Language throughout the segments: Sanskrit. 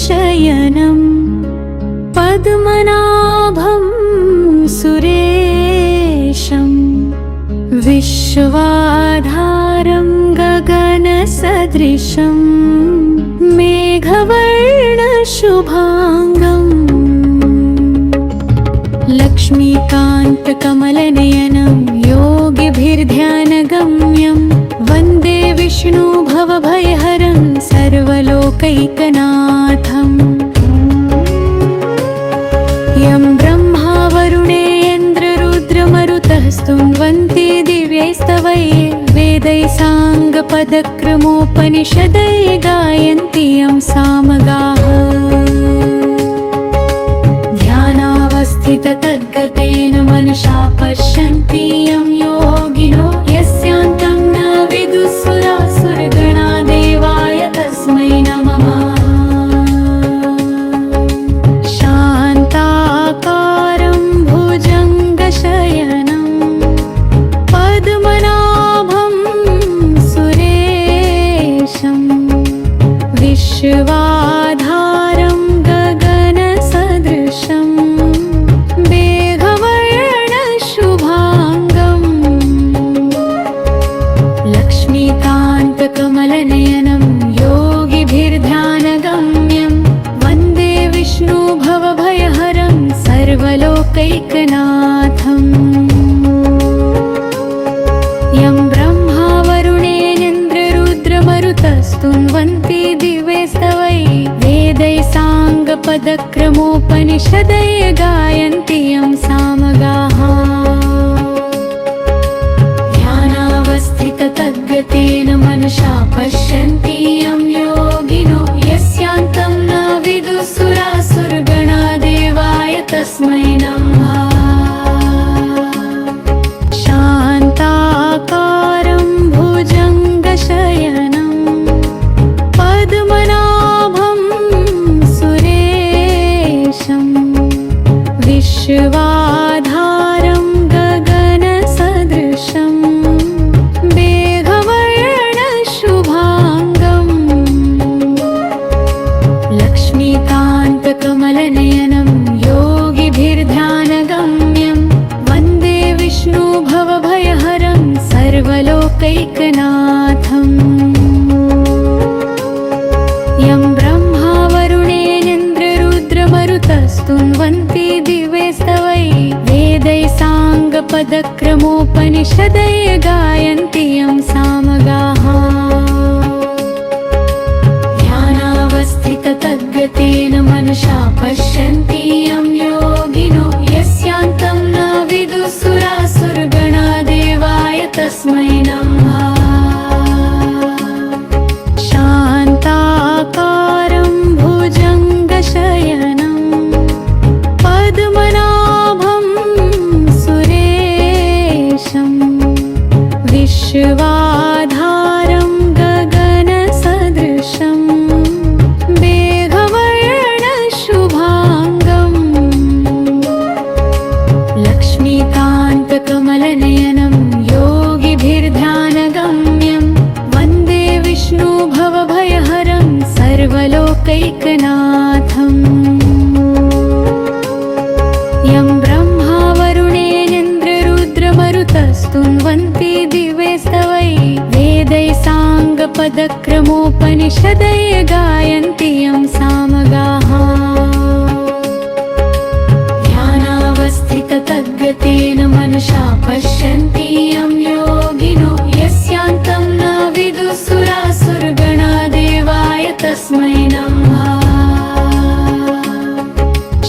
शयनं पद्मनाभं सुरेशं विश्वाधारं गगनसदृशं मेघवर्णशुभाङ्गम् लक्ष्मीकान्तकमलनयनं योगिभिर्ध्यानगम्यं वन्दे विष्णु भवभयहरं सर्वलोकैकनाथम् यं ब्रह्मा वरुणेन्द्ररुद्रमरुतः स्तुवन्ति दिव्यैस्तवैः वेदैः साङ्गपदक्रमोपनिषदैः गायन्ति यं सामगाः ध्यानावस्थिततद्गतेन मनसा पश्यन्ति यं योगिनो यस्यान्तं न विदुः सुरासुरगणा देवाय तस्मै नमः। शान्ताकारं भुजङ्गशयनं पद्मनाभं सुरेशं विश्वाधारं गगनसदृशं मेघवर्णशुभाङ्गम् लक्ष्मीकान्तकमलनयनं योगिभिर्ध्यानगम्यं वन्दे विष्णु भवभयहरं सर्वलोकैकनाथम् यं ब्रह्मा वरुणेन्द्ररुद्रमरुतः स्तुवन्ति दिव्यैस्तवैः वेदैः साङ्गपदक्रमोपनिषदैः गायन्ति यं सामगाः ध्यानावस्थिततद्गतेन मनसा पश्यन्ति यं योगिनो यस्यान्तं न विदुः सुरासुरगणा देवाय तस्मै नमः। शान्ताकारं भुजङ्गशयनं पद्मनाभं सुरेशं विश्वाधारं गगनसदृशं मेघवर्णशुभाङ्गम् लक्ष्मीकान्तकमलनयनं योगिभिर्ध्यानगम्यं वन्दे विष्णु भवभयहरं सर्वलोकैकनाथम् यं ब्रह्मा वरुणेन्द्ररुद्रमरुतः स्तुवन्ति दिव्यैस्तवैः वेदैः साङ्गपदक्रमोपनिषदैः गायन्ति यं सामगाः ध्यानावस्थिततद्गतेन मनसा पश्यन्ति यं योगिनो यस्यान्तं न विदुः सुरासुरगणा देवाय तस्मै नमः। शान्ताकारं भुजङ्गशयनं पद्मनाभं सुरेशं विश्वाधारं गगनसदृशं मेघवर्णशुभाङ्गम् लक्ष्मीकान्तकमलनयनं योगिभिर्ध्यानगम्यं वन्दे विष्णु भवभयहरं सर्वलोकैकनाथम् यं ब्रह्मा वरुणेन्द्ररुद्रमरुतः स्तुवन्ति दिव्यैस्तवैः वेदैः साङ्गपदक्रमोपनिषदैः गायन्ति यं सामगाः ध्यानावस्थिततद्गतेन मनसा पश्यन्ति यं योगिनो यस्यान्तं न विदुः सुरासुरगणा देवाय तस्मै नमः।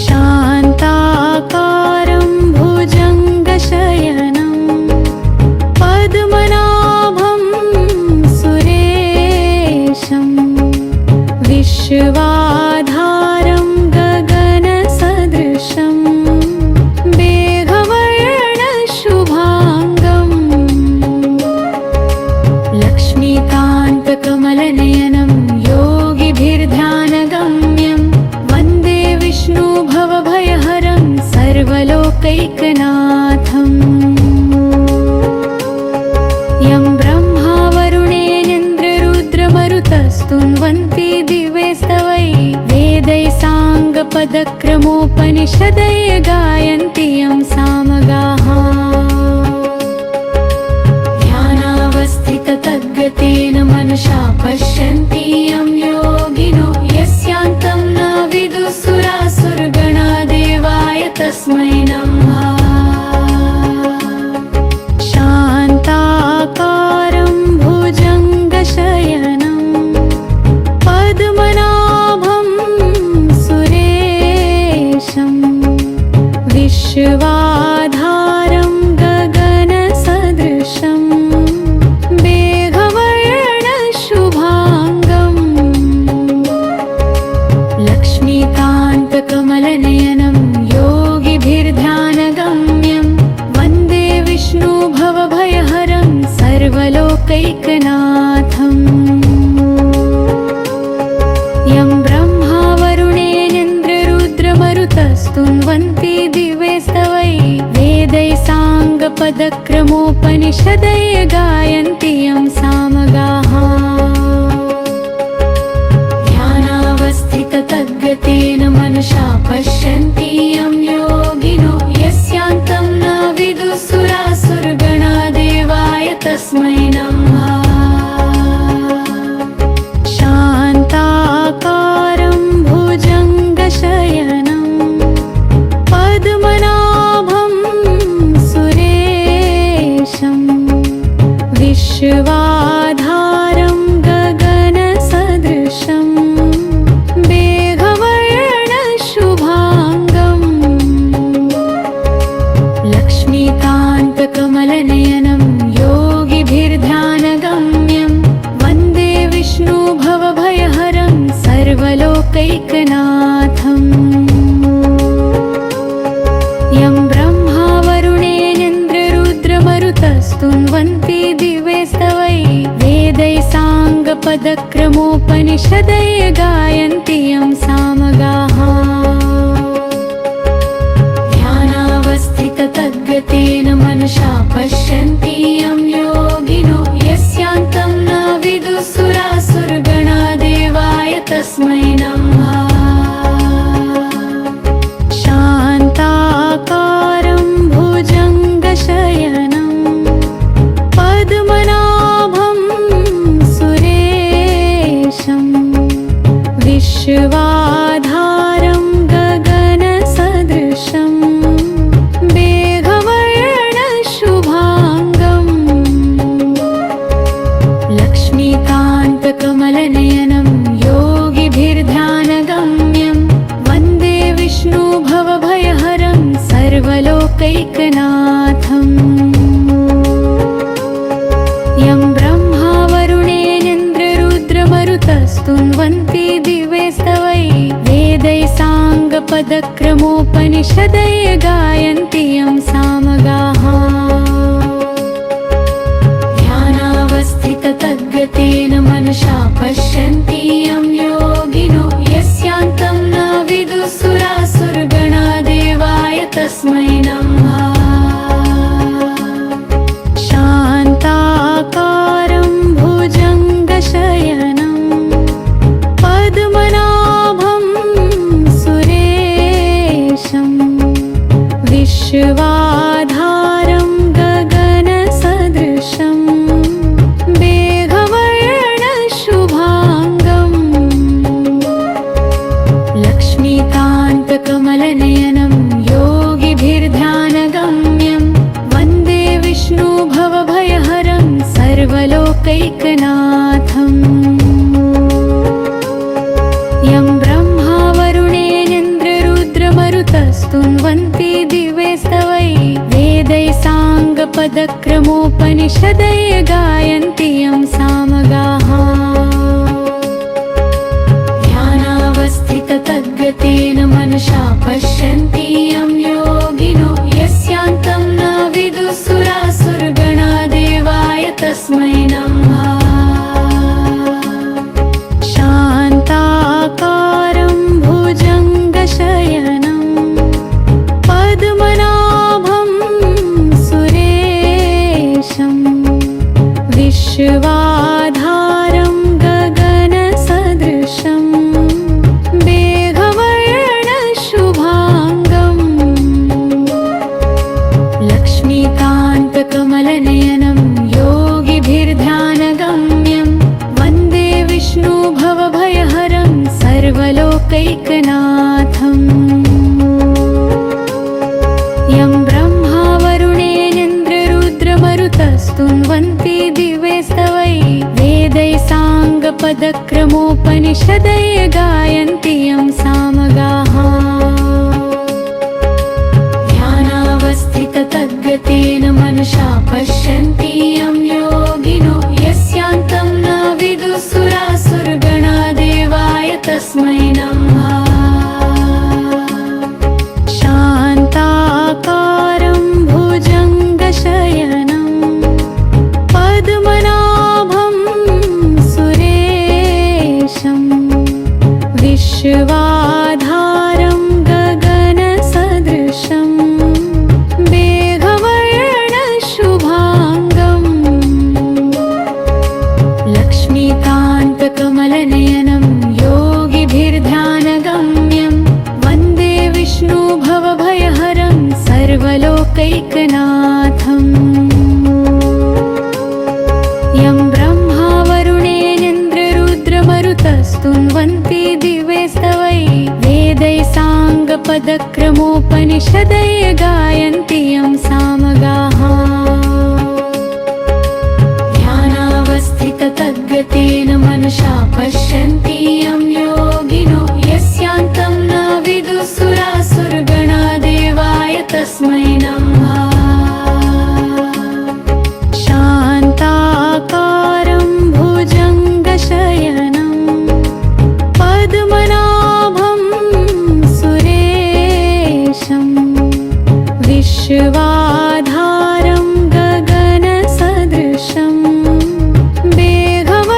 शान्ताकारं भुजङ्गशयनं पद्मनाभं सुरेशं विश्वाधारं गगनसदृशं मेघवर्णशुभाङ्गम् लक्ष्मीकान्तकमलनयनं योगिभिर्ध्यानगम्यं वन्दे विष्णु भवभयहरं सर्वलोकैकनाथम् यं ब्रह्मा वरुणेन्द्ररुद्रमरुतः स्तुवन्ति दिव्यैस्तवैः वेदैः वेदैसाङ्गपदक्रमोपनिषदय गायन्ति यं सामगाः ध्यानावस्थिततद्गतेन मनसा पश्यन्ति यं योगिनो यस्यान्तं न विदुः सुरासुरगणा देवाय तस्मै नमः शान्ताकारं भुजङ्गशयनं पद्मनाभं सुरेशं विश्वाधारं गगनसदृशं मेघवर्णशुभाङ्गं लक्ष्मीकान्तकमलनयनं योगिभिर्ध्यानगम्यं वन्दे विष्णु भवभयहरं सर्वलोकैकनाथम् यं ब्रह्मा वरुणेन्द्ररुद्रमरुतस्तुन्वन्ति दिव्ये स्तवै वेदैसाङ्गपदक्रमोपनिषदय गायन्ति यं सामगाः ध्यानावस्थिततद्गतेन मनसा पश्यन्ति यं योगिनो यस्यान्तं न विदुः सुरासुरगणा देवाय तस्मै नमः शान्ताकारं भुजङ्गशयनं पद्मनाभं सुरेशं विश्वाधारं गगनसदृशं मेघवर्णशुभाङ्गं लक्ष्मीकान्तकमलनयनं योगिभिर्ध्यानगम्यं वन्दे विष्णु भवभयहरं सर्वलोकैकनाथम् यं ब्रह्मा वरुणेन्द्ररुद्रमरुतस्तुन्वन्ति दिव्ये स्तवै वेदैसाङ्गपदक्रमोपनिषदय गायन्ति यं सामगाः ध्यानावस्थिततद्गतेन मनसा पश्यन्ति यं योगिनो यस्यान्तं न विदुः सुरासुरगणा देवाय तस्मै नमः शान्ताकारं भुजङ्गशयनं पद्मनाभं सुरेशं विश्वाधारं गगनसदृशं मेघवर्णशुभाङ्गं लक्ष्मीकान्तकमलनयनं योगिभिर्ध्यानगम्यं वन्दे विष्णु भवभयहरं सर्वलोकैकनाथम् यं ब्रह्मा वरुणेन्द्ररुद्रमरुतस्तुन्वन्ति दिव्ये स्तवै वेदैसाङ्गपदक्रमोपनिषदय गायन्ति यं सामगाः ध्यानावस्थिततद्गतेन मनसा पश्यन्ति यं योगिनो यस्यान्तं न विदुः सुरासुरगणा देवाय तस्मै नमः शान्ताकारं भुजङ्गशयनं पद्मनाभं सुरेशं विश्वाधारं गगनसदृशं मेघवर्णशुभाङ्गं लक्ष्मीकान्तकमलनयनं योगिभिर्ध्यानगम्यं वन्दे विष्णु भवभयहरं सर्वलोकैकनाथम् यं ब्रह्मा वरुणेन्द्ररुद्रमरुतस्तुन्वन्ति दिव्ये स्तवै वेदैसाङ्गपदक्रमोपनिषदय गायन्ति यं सामगाः ध्यानावस्थिततद्गतेन मनसा पश्यन्ति यं योगिनो यस्यान्तं न विदुः सुरासुरगणा देवाय तस्मै नमः शान्ताकारं भुजङ्गशयनं पद्मनाभं सुरेशं विश्वाधारं गगनसदृशं मेघवर्णशुभाङ्गं सर्वलोकैकनाथम् यं ब्रह्मा वरुणेनेन्द्ररुद्रमरुतस्तुन्वन्ति दिवे स्तवै वेदैः साङ्गपदक्रमोपनिषदय गायन्ति यं सामगाः ध्यानावस्थिततद्गतेन मनसा पश्यन्ति यं योगिनो यस्यान्तं न विदुः सुरासुरगणादेवाय तस्मै नमः शान्ताकारं भुजङ्गशयनं पद्मनाभं सुरेशं विश्वाधारं गगनसदृशं मेघवर्णशुभाङ्गं लक्ष्मीकान्तकमलनयनं योगिभिर्ध्यानगम्यं वन्दे विष्णुभवभयहरं सर्वलोकैकनाथम् यं ब्रह्मा वरुणेनेन्द्ररुद्रमरुतस्तुन्वन्ति दिवे स्तवै वेदैः साङ्गपदक्रमोपनिषदय गायन्ति यं सामगाः ध्यानावस्थिततद्गतेन मनसा पश्यन्ति यं योगिनो यस्यान्तं न विदुः सुरासुरगणादेवाय तस्मै नमः शान्ताकारं भुजङ्गशयनं पद्मनाभं सुरेशं विश्वाधारं गगनसदृशं मेघवर्णशुभाङ्गं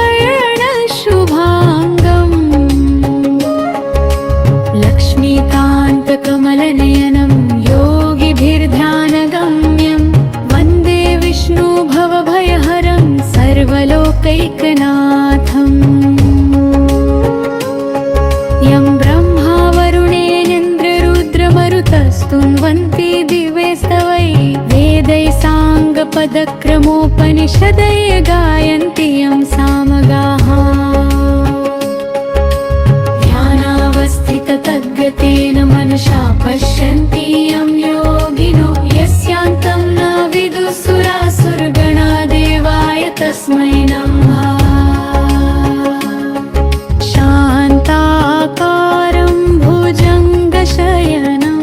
लक्ष्मीकान्तकमलनयनं योगिभिर्ध्यानगम्यं वन्दे विष्णुभवभयहरं सर्वलोकैकनाथम् यं ब्रह्मा वरुणेनेन्द्ररुद्रमरुतस्तुन्वन्ति दिवे स्तवै वेदैः साङ्गपदक्रमोपनिषदय गायन्ति यं सामगाः ध्यानावस्थिततद्गतेन मनसा पश्यन्ति यं योगिनो यस्यान्तं न विदुः सुरासुरगणादेवाय तस्मै नमः शान्ताकारं भुजङ्गशयनं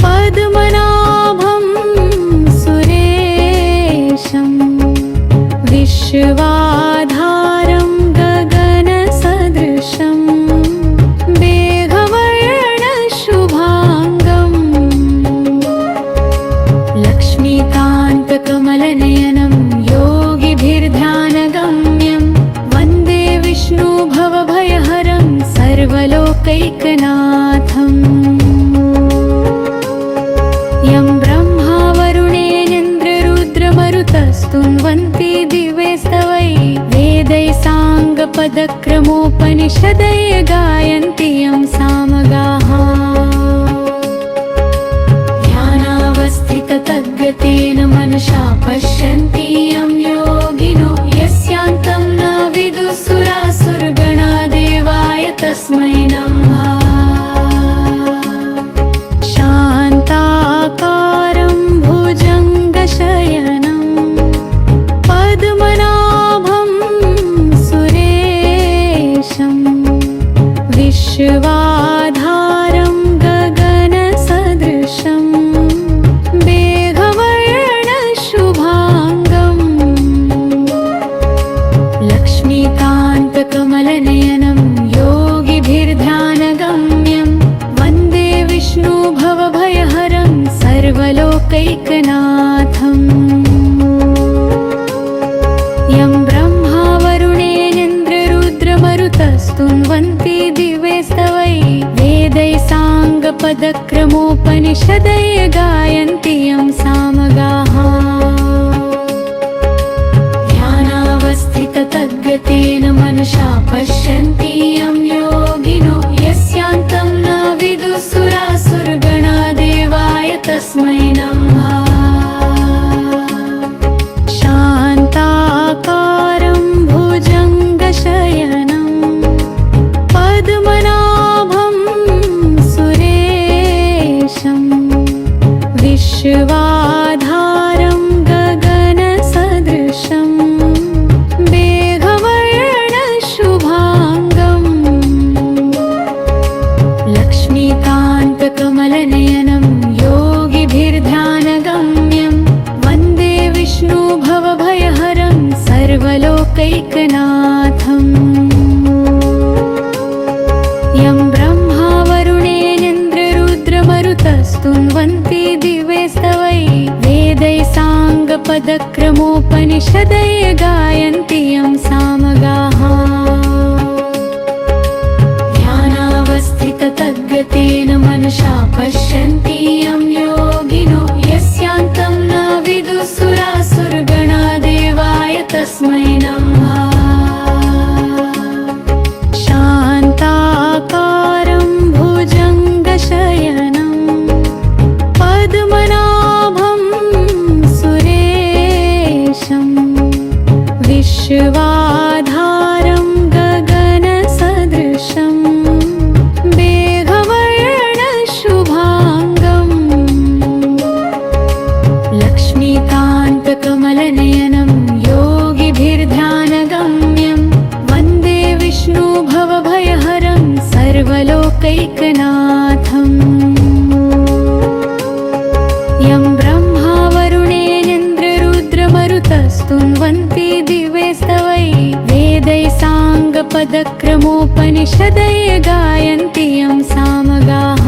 पद्मनाभं सुरेशं विश्वाधारं गगनसदृशं मेघवर्णशुभाङ्गं लक्ष्मीकान्तकमलनयनं योगिभिर्ध्यानगम्यं वन्दे विष्णुभवभयहरं सर्वलोकैकनाथम् यं ब्रह्मा वरुणेनेन्द्ररुद्रमरुतस्तुन्वन्ति दिवे स्तवै वेदैः साङ्गपदक्रमोपनिषदय गायन्ति यं सामगाः ध्यानावस्थिततद्गतेन मनसा पश्यन्ति यं योगिनो यस्यान्तं न विदुः सुरासुरगणादेवाय तस्मै नमः शान्ताकारं भुजङ्गशयनं पद्मनाभं सुरेशं विश्वाधारं गगनसदृशं मेघवर्णशुभाङ्गं लक्ष्मीकान्तकमलनयनं योगिभिर्ध्यानगम्यं वन्दे विष्णुभवभयहरं सर्वलोकैकनाथम् यं ब्रह्मा वरुणेनेन्द्ररुद्रमरुतस्तुन्वन्ति दिवे स्तवै वेदैः साङ्गपदक्रमोपनिषदय गायन्ति यं सामगाः ध्यानावस्थिततद्गतेन मनसा पश्यन्ति यं योगिनो यस्यान्तं न विदुः सुरासुरगणादेवाय तस्मै नमः शान्ताकारं भुजङ्गशयनं पद्मनाभं साङ्गपदक्रमोपनिषदय गायन्ति यं सामगाः ध्यानावस्थिततद्गतेन मनसा पश्यन्ति यं योगिनो यस्यान्तं न विदुसुरासुरगणा देवाय तस्मै नमः शान्ताकारं भुजङ्गशयनं पद्मनाभं सुरेशं विश्वाधारं गगनसदृशं मेघवर्णशुभाङ्गं लक्ष्मीकान्तकमलनयनं योगिभिर्ध्यानगम्यं वन्दे विष्णुभवभयहरं सर्वलोकैकनाथम् यं ब्रह्मा वरुणेन्द्ररुद्रमरुतस्तुन्वन्ति दिवे स्तवै वेदैः साङ्गपदक्रमोपनिषदय गायन्ति यं सामगाः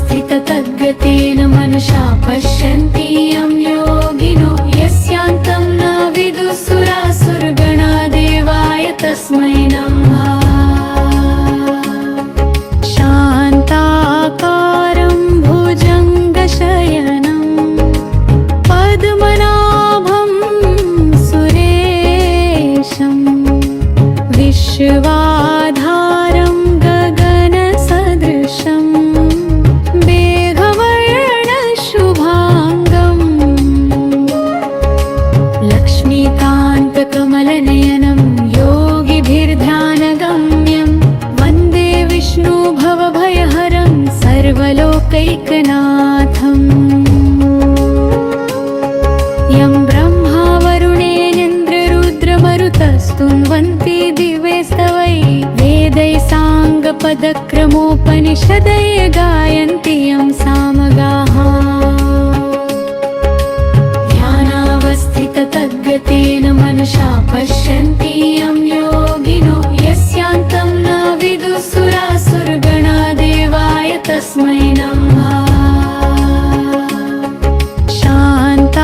ध्यानावस्थिततद्गतेन मनसा पश्यन्ति यं योगिनो यस्यान्तं न विदुसुरासुरगणा देवाय तस्मै नमः शान्ताकारं भुजङ्गशयनं पद्मनाभं सुरेशं विश्वाधारं गगनसदृशं मेघवर्णशुभाङ्गं लक्ष्मीकान्तकमलनयनं योगिभिर्ध्यानगम्यं वन्दे विष्णुभवभयहरं सर्वलोकैकनाथम् यं ब्रह्मा वरुणेन्द्ररुद्रमरुतस्तुन्वन्ति दिवे स्तवै वेदैः साङ्गपदक्रमोपनिषदय गायन्ति यं सामगाः ध्यानावस्थिततद्गतेन मनसा पश्यन्ति यं योगिनो यस्यान्तं न विदुसुरासुरगणा देवाय तस्मै नमः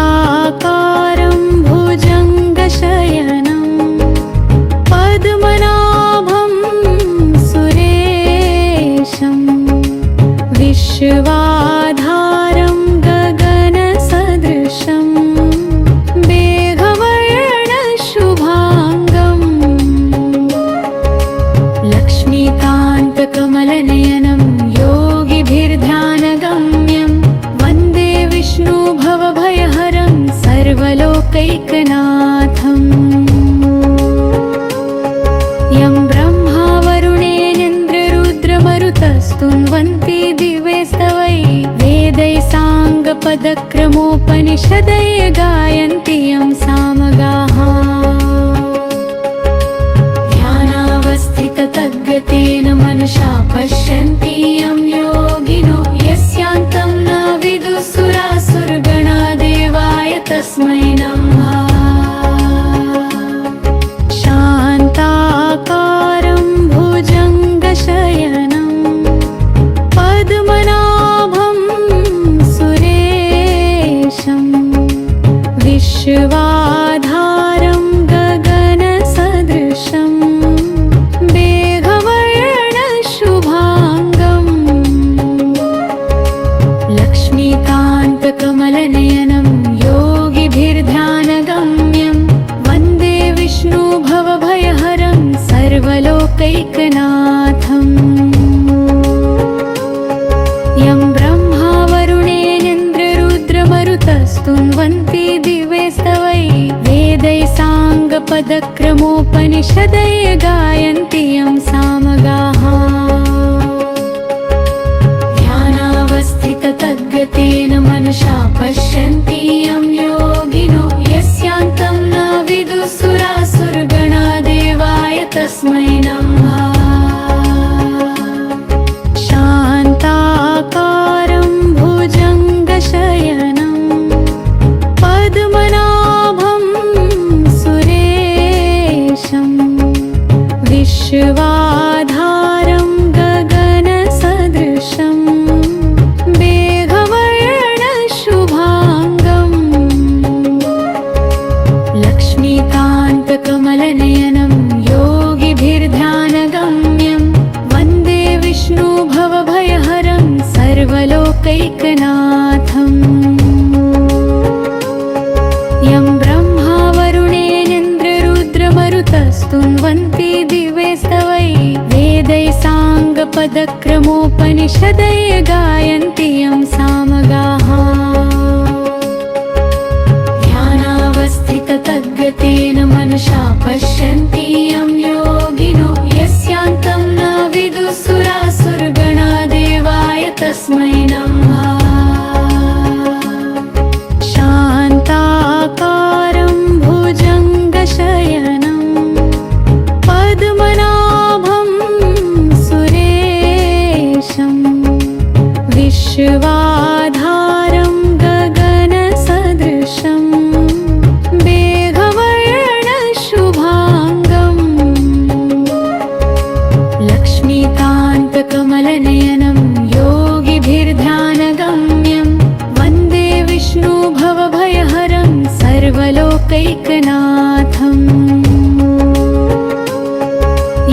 शान्ताकारं भुजङ्गशयनं पद्मनाभं सुरेशं विश्वाधारं गगनसदृशं मेघवर्णशुभाङ्गं लक्ष्मीकान्तकमलनयनं योगिभिर्ध्यानगम्यं वन्दे विष्णुभवभयहरं सर्वलोकैकनाथम् यं ब्रह्मा वरुणेन्द्ररुद्रमरुतस्तुन्वन्ति दिवे स्तवै वेदैः साङ्गपदक्रमोपनिषदय गायन्ति यं सामगाः ध्यानावस्थिततद्गतेन मनसा पश्यन्ति यं योगिनो यस्यान्तं न विदुसुरासुरगणा देवाय तस्मै नमः शान्ताकारं भुजङ्गशयनं पद्मनाभं सुरेशं विश्वाधारं गगनसदृशं मेघवर्णशुभाङ्गं लक्ष्मीकान्तकमलनयनं योगिभिर्ध्यानगम्यं वन्दे विष्णुभवभयहरं सर्वलोकैकनाथम् यं ब्रह्मा वरुणेन्द्ररुद्रमरुतस्तुन्वन्ति दिवे स्तवै वेदैः साङ्गपदक्रमोपनिषदय गायन्ति यं सामगाः ध्यानावस्थिततद्गतेन मनसा पश्यन्ति यं योगिनो यस्यान्तं न विदुसुरासुरगणा देवाय तस्मै नमः शान्ताकारं भुजङ्गशयनं पद्मनाभं सुरेशं विश्वाधारं गगनसदृशं मेघवर्णशुभाङ्गं साङ्गपदक्रमोपनिषदय गायन्ति यं सामगाः ध्यानावस्थिततद्गतेन मनसा पश्यन्ति यं योगिनो यस्यान्तं न विदुः सुरासुरगणा देवाय तस्मै नमः शान्ताकारं भुजङ्गशयनं पद्मनाभं सुरेशं विश्वाधारं गगनसदृशं मेघवर्णशुभाङ्गं लक्ष्मीकान्तकमलनयनं योगिभिर्ध्यानगम्यं वन्दे विष्णुभवभयहरं सर्वलोकैकनाथम्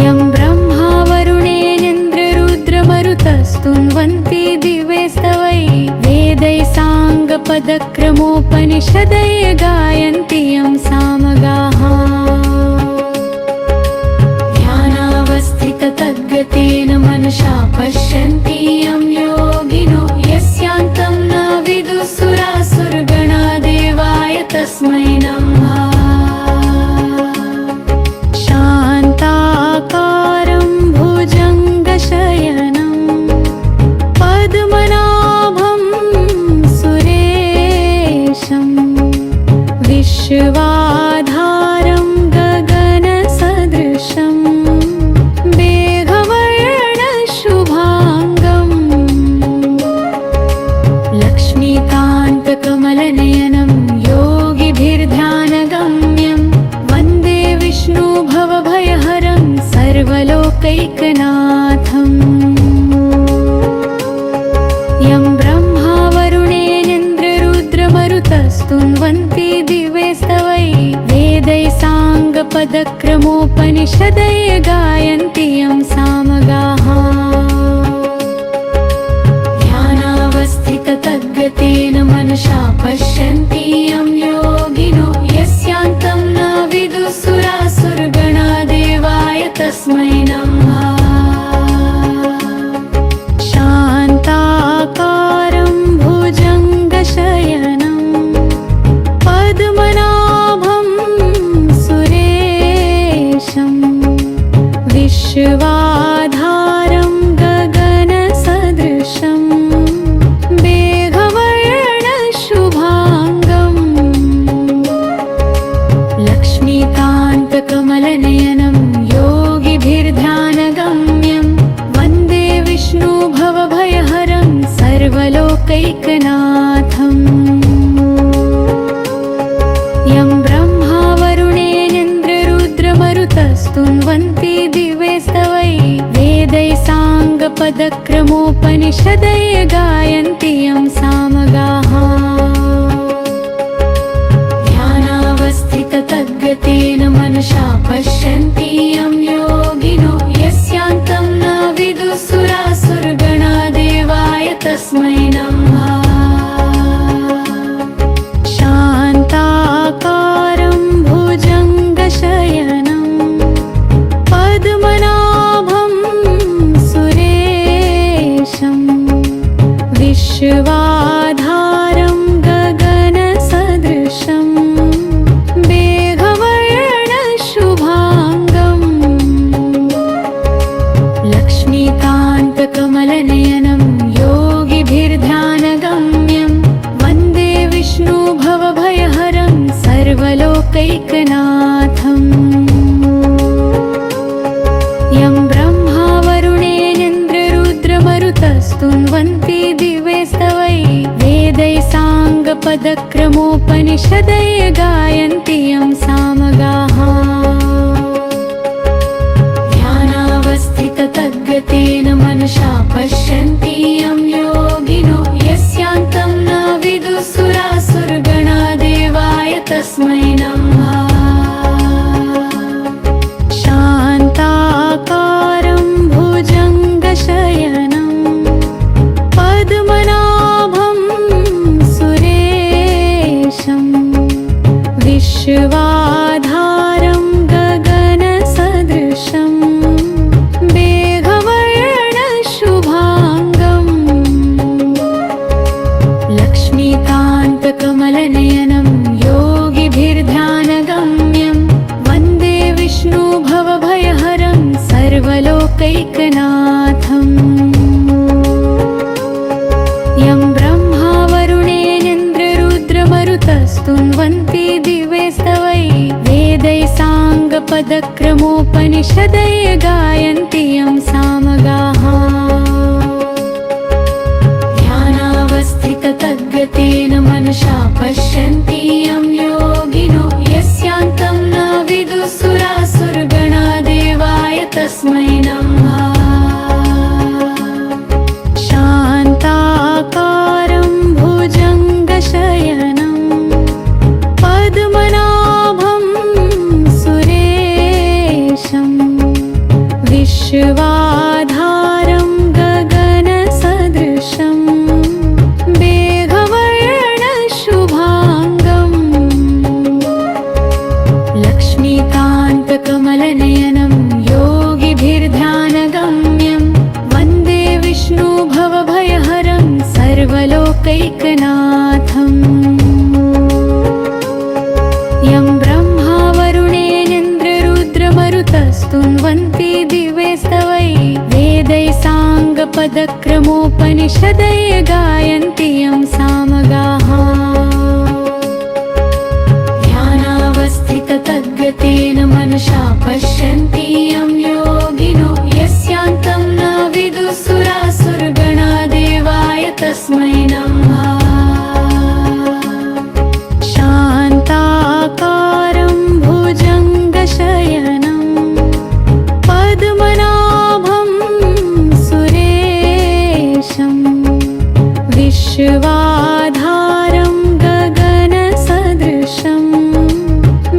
यं ब्रह्मा वरुणेन्द्ररुद्रमरुतस्तुन्वन्ति दिवे स्तवै वेदैः साङ्गपदक्रमोपनिषदय गायन्ति यं सामगाः ध्यानावस्थिततद्गतेन मनसा पश्यन्ति यं योगिनो यस्यान्तं न विदुः सुरासुरगणा देवाय तस्मै नमः शान्ताकारं भुजङ्गशयनं पद्मनाभं सुरेशं विश्वाधारं गगनसदृशं मेघवर्णशुभाङ्गं लक्ष्मीकान्तकमलनयनं योगिभिर्ध्यानगम्यं वन्दे विष्णुभवभयहरं सर्वलोकैकनाथम् यं ब्रह्मा वरुणेन्द्ररुद्रमरुतस्तुन्वन्ति दिवे स्तवै वेदैः साङ्गपदक्रमोपनिषदय गायन्ति यं सामगाः ध्यानावस्थिततद्गतेन मनसा पश्यन्ति यं योगिनो यस्यान्तं न विदुः सुरासुरगणा देवाय तस्मै नमः शान्ताकारं भुजङ्गशयनं पद्मनाभं सुरेशं विश्वाधारं गगनसदृशं मेघवर्णशुभाङ्गं लक्ष्मीकान्तकमलनयनं योगिभिर्ध्यानगम्यं वन्दे विष्णुभवभयहरं सर्वलोकैकनाथम् यं ब्रह्मा वरुणेन्द्ररुद्रमरुतस्तुन्वन्ति दिवे स्तवै वेदैः साङ्गपदक्रमोपनिषदय गायन्ति यं सामगाः ध्यानावस्थिततद्गतेन मनसा पश्यन्ति यं योगिनो यस्यान्तं न विदुः सुरासुरगणा देवाय तस्मै नमः शान्ताकारं भुजङ्गशयनं पद्मनाभं सुरेशं विश्वाधारं गगनसदृशं मेघवर्णशुभाङ्गं लक्ष्मीकान्तकमलनयनं योगिभिर्ध्यानगम्यं वन्दे विष्णुभवभयहरं सर्वलोकैकनाथम् यं ब्रह्मा वरुणेन्द्ररुद्रमरुतस्तुन्वन्ति दिवे स्तवै वेदैः साङ्गपदक्रमोपनिषदय गायन्ति यं सामगाः ध्यानावस्थिततद्गतेन मनसा पश्यन्ति यं योगिनो यस्यान्तं न विदुः सुरासुरगणा देवाय तस्मै नमः शान्ताकारं भुजङ्गशयनं पद्मनाभं सुरेशं विश्वाधारं गगनसदृशं मेघवर्णशुभाङ्गं सर्वलोकैकनाथम् यं ब्रह्मा वरुणेनेन्द्ररुद्रमरुतस्तुन्वन्ति दिवे स्तवै वेदैः साङ्गपदक्रमोपनिषदय गायन्ति यं सामगाः ध्यानावस्थिततद्गतेन मनसा पश्यन्ति यं योगिनो यस्यान्तं न विदुः सुरासुरगणा देवाय तस्मै नमः शान्ताकारं भुजङ्गशयनं पद्मनाभं सुरेशं विश्वाधारं गगनसदृशं मेघवर्णशुभाङ्गं लक्ष्मीकान्तकमलनयनं योगिभिर्ध्यानगम्यं वन्दे विष्णुभवभयहरं सर्वलोकैकनाथम् यं ब्रह्मा वरुणेनेन्द्ररुद्रमरुतस्तुन्वन्ति दिवे स्तवै वेदैः साङ्गपदक्रमोपनिषदय गायन्ति यं सामगाः ध्यानावस्थिततद्गतेन मनसा पश्यन्ति यं योगिनो यस्यान्तं न विदुः सुरासुरगणा देवाय तस्मै नमः शान्ताकारं भुजङ्गशयनं पद्मनाभं सुरेशं विश्वाधारं गगनसदृशं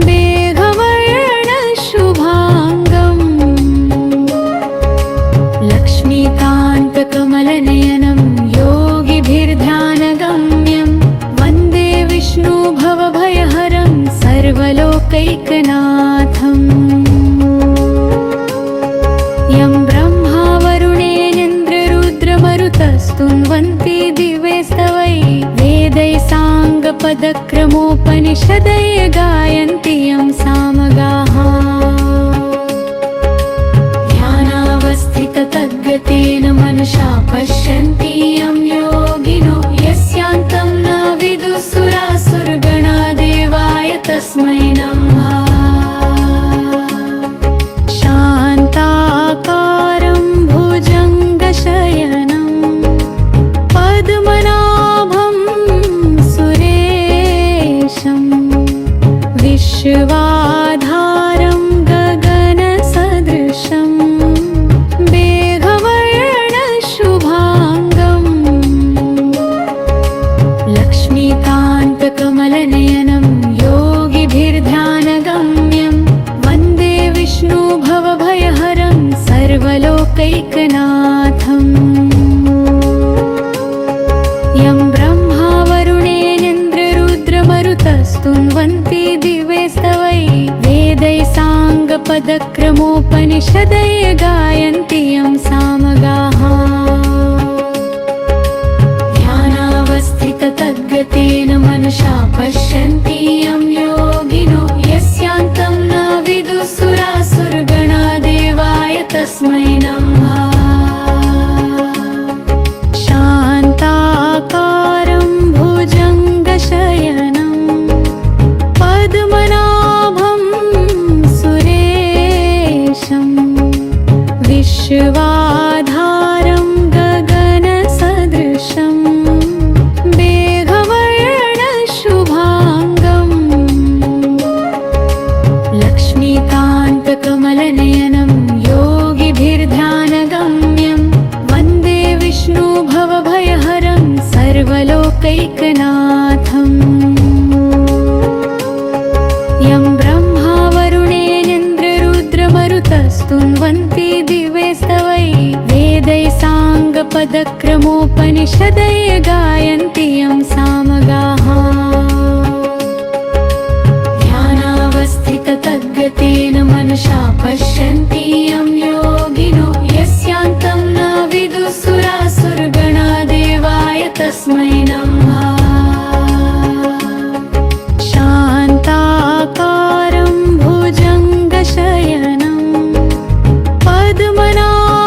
मेघवर्णशुभाङ्गं लक्ष्मीकान्तकमलनयनं योगिभिर्ध्यानगम्यं वन्दे विष्णुभवभयहरं सर्वलोकैकनाथम् यं ब्रह्मा वरुणेनेन्द्ररुद्रमरुतस्तुन्वन्ति दिवे स्तवै वेदैः साङ्गपदक्रमोपनिषदय गायन्ति यं सामगाः ध्यानावस्थिततद्गतेन मनसा पश्यन्ति यं योगिनो यस्यान्तं न विदुः सुरासुरगणा देवाय तस्मै नमः शान्ताकारं भुजङ्गशयनं पद्मनाभं सुरेशं विश्वाधारं गगनसदृशं मेघवर्णशुभाङ्गं लक्ष्मीकान्तकमलनयनं योगिभिर्ध्यानगम्यं वन्दे विष्णुभवभयहरं सर्वलोकैकनाथम् यं ब्रह्मा वरुणेनेन्द्ररुद्रमरुतस्तुन्वन्ति दिवे स्तवै वेदैः साङ्गपदक्रमोपनिषदय गायन्ति यं सामगाः ध्यानावस्थिततद्गतेन मनसा पश्यन्ति यं योगिनो यस्यान्तं न विदुः सुरासुरगणा देवाय तस्मै नमः शान्ताकारं भुजङ्गशयनं पद्मनाभं सुरेशं विश्वाधारं गगनसदृशं मेघवर्णशुभाङ्गं लक्ष्मीकान्तकमलनयनं योगिभिर्ध्यानगम्यं वन्दे विष्णुभवभयहरं सर्वलोकैकनाथम् यं ब्रह्मा वरुणेनेन्द्ररुद्रमरुतस्तुन्वन्ति दिवे स्तवै वेदैः साङ्गपदक्रमोपनिषदय गायन्ति यं सामगाः ध्यानावस्थिततद्गतेन मनसा पश्यन्ति यं योगिनो यस्यान्तं न विदुः सुरासुरगणा देवाय तस्मै नमः शान्ताकारं भुजङ्गशयनं पद्मनाभं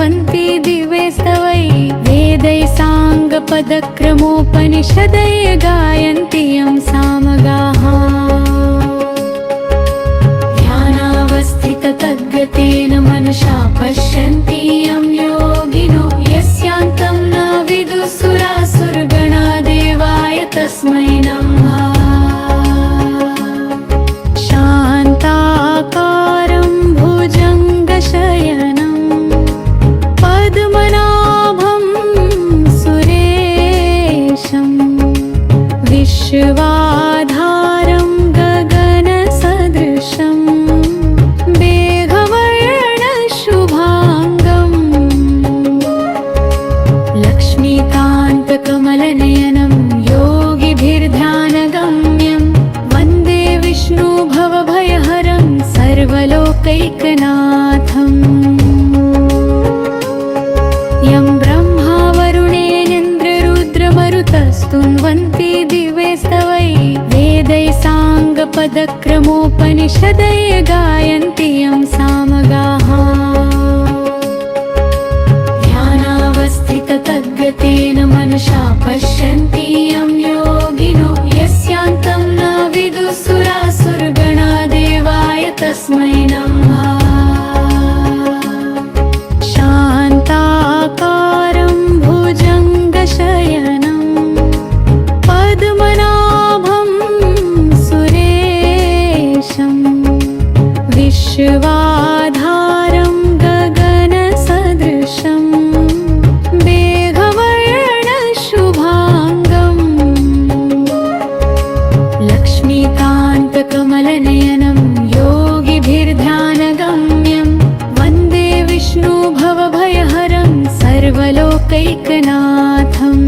स्तुन्वन्ति दिवे स्तवै वेदै साङ्गपदक्रमोपनिषदै गायन्ति यं सामगाः ध्यानावस्थिततद्गतेन मनसा पश्यन्ति यं योगिनो यस्यान्तं न विदुः सुरासुरगणा देवाय तस्मै नमः शान्ताकारं भुजङ्गशयनं पद्मनाभं सुरेशं विश्वाधारं गगनसदृशं मेघवर्णशुभाङ्गं लक्ष्मीकान्तकमलनयनं योगिभिर्ध्यानगम्यं वन्दे विष्णुभवभयहरं सर्वलोकैकनाथम् यं ब्रह्मा वरुणेन्द्ररुद्रमरुतस्तुन्वन्ति दिवे स्तवै वेदै साङ्गपदक्रमोपनिषदै गायन्ति यं सामगाः ध्यानावस्थिततद्गतेन मनसा पश्यन्ति यं योगिनो यस्यान्तं न विदुः सुरासुरगणा देवाय तस्मै नमः शान्ताकारं भुजङ्गशयनं पद्मनाभं सुरेशं विश्वाधारं गगनसदृशं मेघवर्णशुभाङ्गं लक्ष्मीकान्तकमलनयनं योगिभिर्ध्यानगम्यं वन्दे विष्णुभवभयहरं सर्वलोकैकनाथम्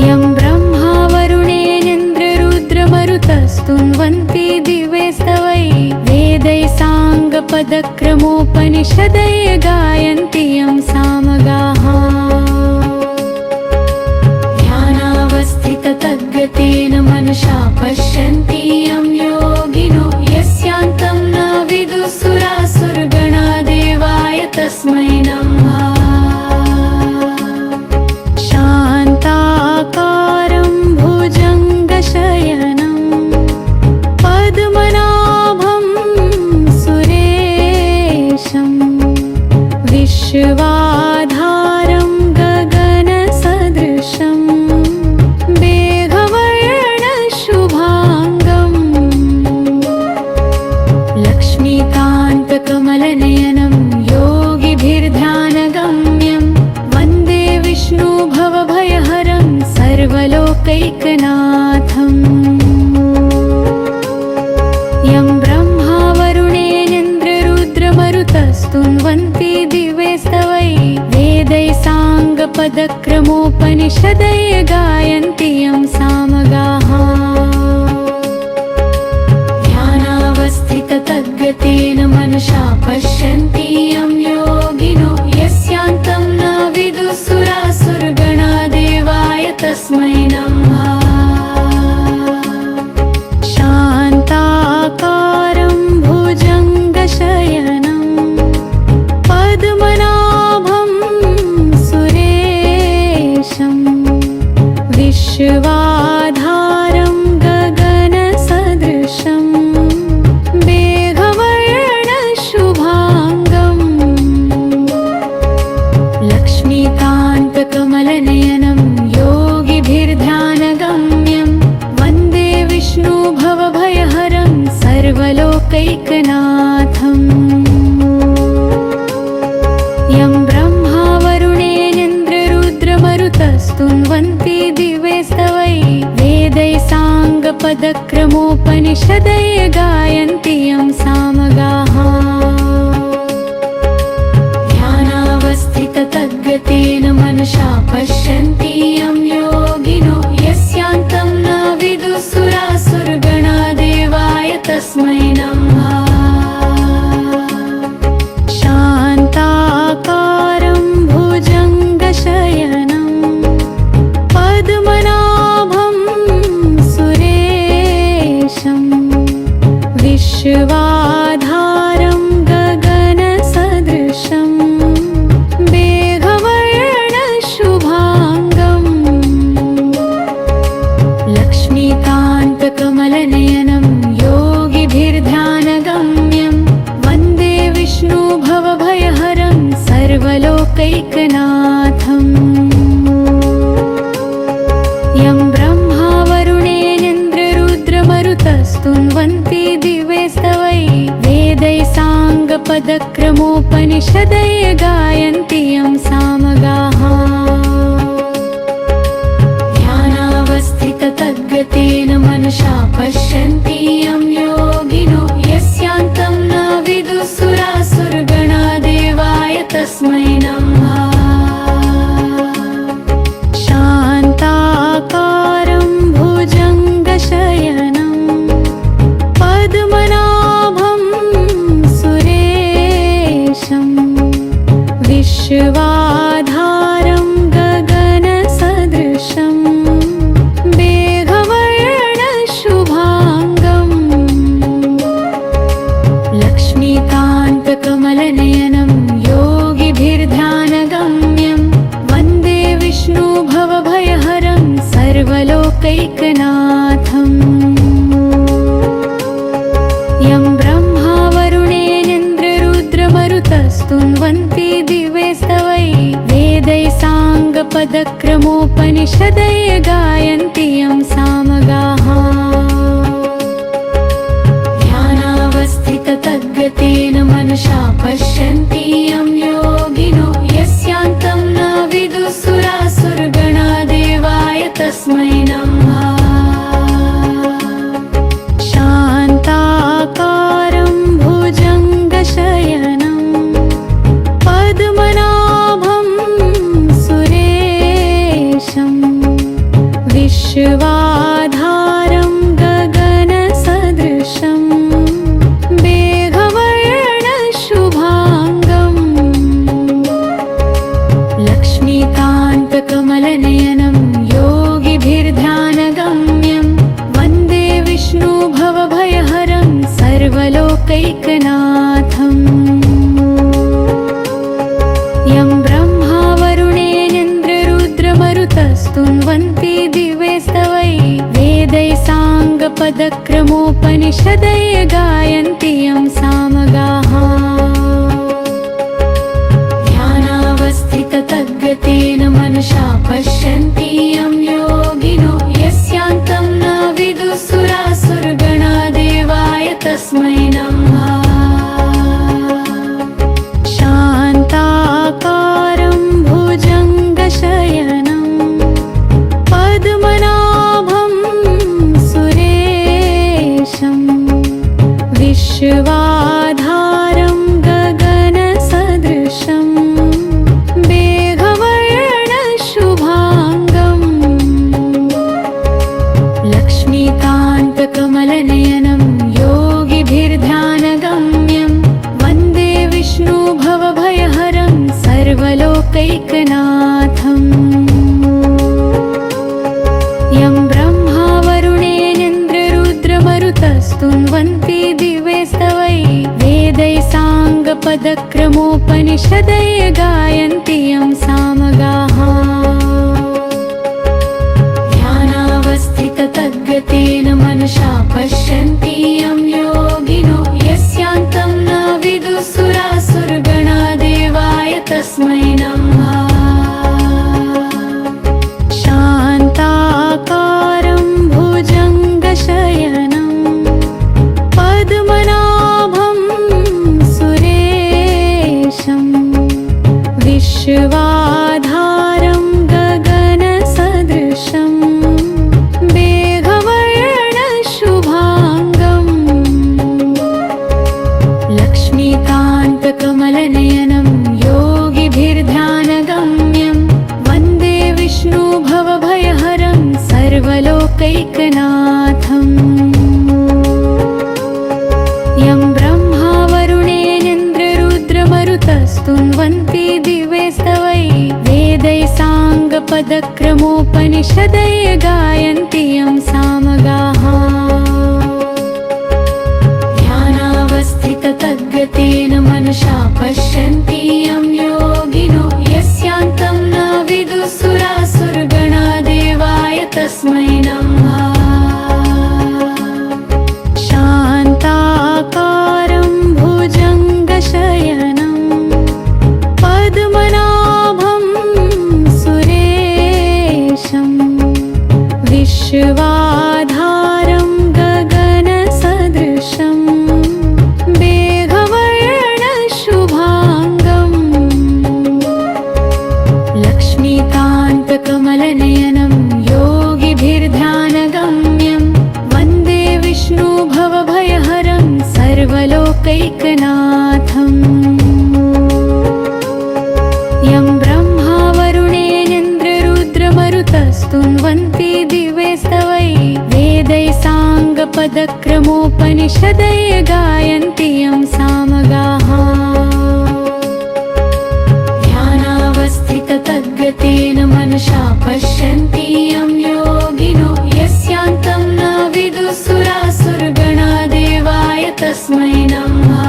यं ब्रह्मा वरुणेन्द्ररुद्रमरुतस्तुन्वन्ति दिवे स्तवै वेदै साङ्गपदक्रमोपनिषदै गायन्ति यं सामगाः ध्यानावस्थिततद्गतेन मनसा पश्यन्ति यं योगिनो यस्यान्तं न विदुः सुरासुरगणा देवाय तस्मै नमः शान्ताकारं भुजङ्गशयनं पद्मनाभं सुरेशं विश्वाधारं गगनसदृशं मेघवर्णशुभाङ्गं लक्ष्मीकान्तकमलनयनं योगिभिर्ध्यानगम्यं वन्दे विष्णुभवभयहरं सर्वलोकैकनाथम् यं ब्रह्मा वरुणेन्द्ररुद्रमरुतस्तुन्वन्ति दिवे स्तवै वेदै साङ्गपदक्रमोपनिषदै गायन्ति यं सामगाः ध्यानावस्थिततद्गतेन मनसा पश्यन्ति यं योगिनो यस्यान्तं न विदुः सुरासुरगणा देवाय तस्मै नमः शान्ताकारं भुजङ्गशयनं पद्मनाभं सुरेशं विश्वाधारं गगनसदृशं मेघवर्णशुभाङ्गं लक्ष्मीकान्तकमलनयनं योगिभिर्ध्यानगम्यं वन्दे विष्णुभवभयहरं सर्वलोकैकनाथम् यं ब्रह्मा वरुणेन्द्ररुद्रमरुतस्तुन्वन्ति दिवे स्तवै वेदै साङ्गपदक्रमोपनिषदै गायन्ति यं सामगाः ध्यानावस्थिततद्गतेन मनसा पश्यन्ति यं योगिनो यस्यान्तं न विदुः सुरासुरगणा देवाय तस्मै नमः शान्ताकारं भुजङ्गशयनं पद्मनाभं सुरेशं विश्वाधारं गगनसदृशं दिवे स्तवै वेदै साङ्गपदक्रमोपनिषदै गायन्ति यं सामगाः ध्यानावस्थिततद्गतेन मनसा पश्यन्ति यं योगिनो यस्यान्तं न विदुः सुरासुरगणा देवाय तस्मै नमः शान्ताकारं भुजङ्गशयनं पद्मनाभं सुरेशं विश्वाधारं गगनसदृशं मेघवर्णशुभाङ्गं लक्ष्मीकान्तकमलनयनं योगिभिर्ध्यानगम्यं वन्दे विष्णुभवभयहरं सर्वलोकैकनाथम् यं ब्रह्मा वरुणेनेन्द्ररुद्रमरुतस्तुन्वन्ति दिवे स्तवै वेदै साङ्गपदक्रमोपनिषदै गायन्ति यं सामगाः ध्यानावस्थिततद्गतेन मनसा पश्यन्ति यं योगिनो यस्यान्तं न विदुः सुरासुरगणा देवाय तस्मै नमः शान्ताकारं भुजङ्गशयनं पद्मनाभं सुरेशं विश्वाधारं गगनसदृशं मेघवर्णशुभाङ्गं लक्ष्मीकान्तकमलनयनं योगिभिर्ध्यानगम्यं वन्दे विष्णुभवभयहरं सर्वलोकैकनाथम् यं ब्रह्मा वरुणेनेन्द्ररुद्रमरुतस्तुन्वन्ति दिवे स्तवै वेदै साङ्गपदक्रमोपनिषदै गायन्ति यं सामगाः ध्यानावस्थिततद्गतेन मनसा पश्यन्ति यं योगिनो यस्यान्तं न विदुः सुरासुरगणा देवाय तस्मै नमः शान्ताकारं भुजङ्गशयनं पद्मनाभं सुरेशं विश्वाधारं गगनसदृशं मेघवर्णशुभाङ्गं लक्ष्मीकान्तकमलनयनं योगिभिर्ध्यानगम्यं वन्दे विष्णुभवभयहरं सर्वलोकैकनाथम् यं ब्रह्मा वरुणेनेन्द्ररुद्रमरुतस्तुन्वन्ति दिवे स्तवै वेदै साङ्गपदक्रमोपनिषदै गायन्ति यं सामगाः ध्यानावस्थिततद्गतेन मनसा पश्यन्ति यं योगिनो यस्यान्तं न विदुः सुरासुरगणा देवाय तस्मै नमः शान्ताकारं भुजङ्गशयनं पद्मनाभं सुरेशं विश्वाधारं गगनसदृशं मेघवर्णशुभाङ्गं लक्ष्मीकान्तकमलनयनं योगिभिर्ध्यानगम्यं वन्दे विष्णुभवभयहरं सर्वलोकैकनाथम् यं ब्रह्मा वरुणेनेन्द्ररुद्रमरुतस्तुन्वन्ति दिवे स्तवै वेदै साङ्गपदक्रमोपनिषदै गायन्ति यं सामगाः ध्यानावस्थिततद्गतेन मनसा पश्यन्ति यं योगिनो यस्यान्तं न विदुः सुरासुरगणा देवाय तस्मै नमः शान्ताकारं भुजङ्गशयनं पद्मनाभं सुरेशं विश्वाधारं गगनसदृशं पदक्रमोपनिषदय गायन्ति यं सामगाः ध्यानावस्थिततद्गतेन मनसा पश्यन्ति यं योगिनो यस्यान्तं न विदुः सुरासुरगणा देवाय तस्मै नमः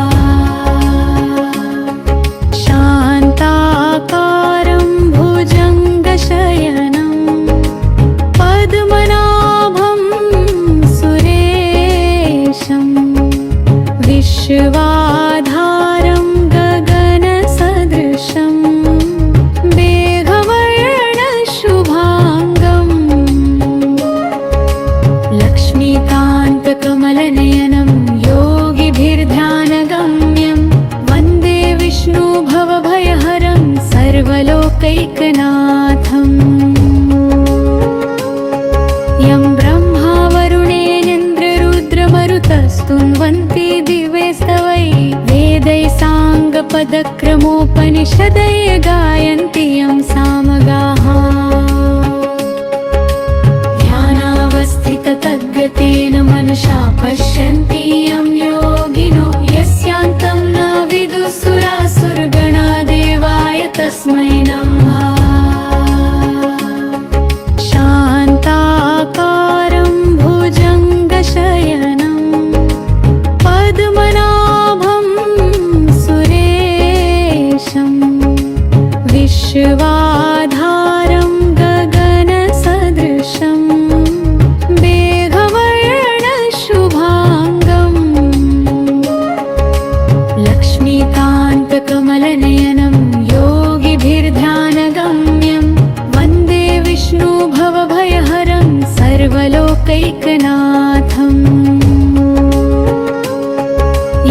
शान्ताकारं भुजङ्गशयनं पद्मनाभं सुरेशं विश्वाधारं गगनसदृशं मेघवर्णशुभाङ्गं लक्ष्मीकान्तकमलनयनं योगिभिर्ध्यानगम्यं वन्दे विष्णुभवभयहरं सर्वलोकैकनाथम् यं ब्रह्मा वरुणेन्द्ररुद्रमरुतस्तुन्वन्ति दिवे स्तवै वेदैः साङ्गपदक्रमोपनिषदय गायन्ति यं सामगाः ध्यानावस्थिततद्गतेन मनसा पश्यन्ति यं योगिनो यस्यान्तं न विदुः सुरासुरगणा देवाय तस्मै नमः शान्ताकारं भुजङ्गशयनं पद्मनाभं सुरेशं विश्वाधारं गगनसदृशं मेघवर्णशुभाङ्गं लक्ष्मीकान्तकमलनयनं योगिभिर्ध्यानगम्यं वन्दे विष्णुभवभयहरं सर्वलोकैकनाथम्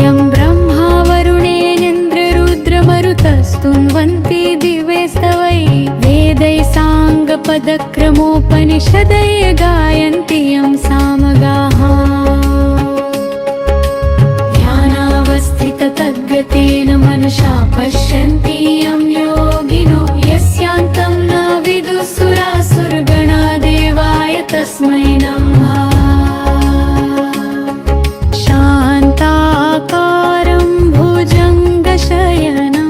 यं ब्रह्मा वरुणेन्द्ररुद्रमरुतस्तुन्वन्ति दिवे स्तवै वेदैः साङ्गपदक्रमोपनिषदय गायन्ति यं सामगाः ध्यानावस्थिततद्गतेन मनसा पश्यन्ति यं योगिनो यस्यान्तं न विदुः सुरासुरगणा देवाय तस्मै नमः शान्ताकारं भुजङ्गशयनं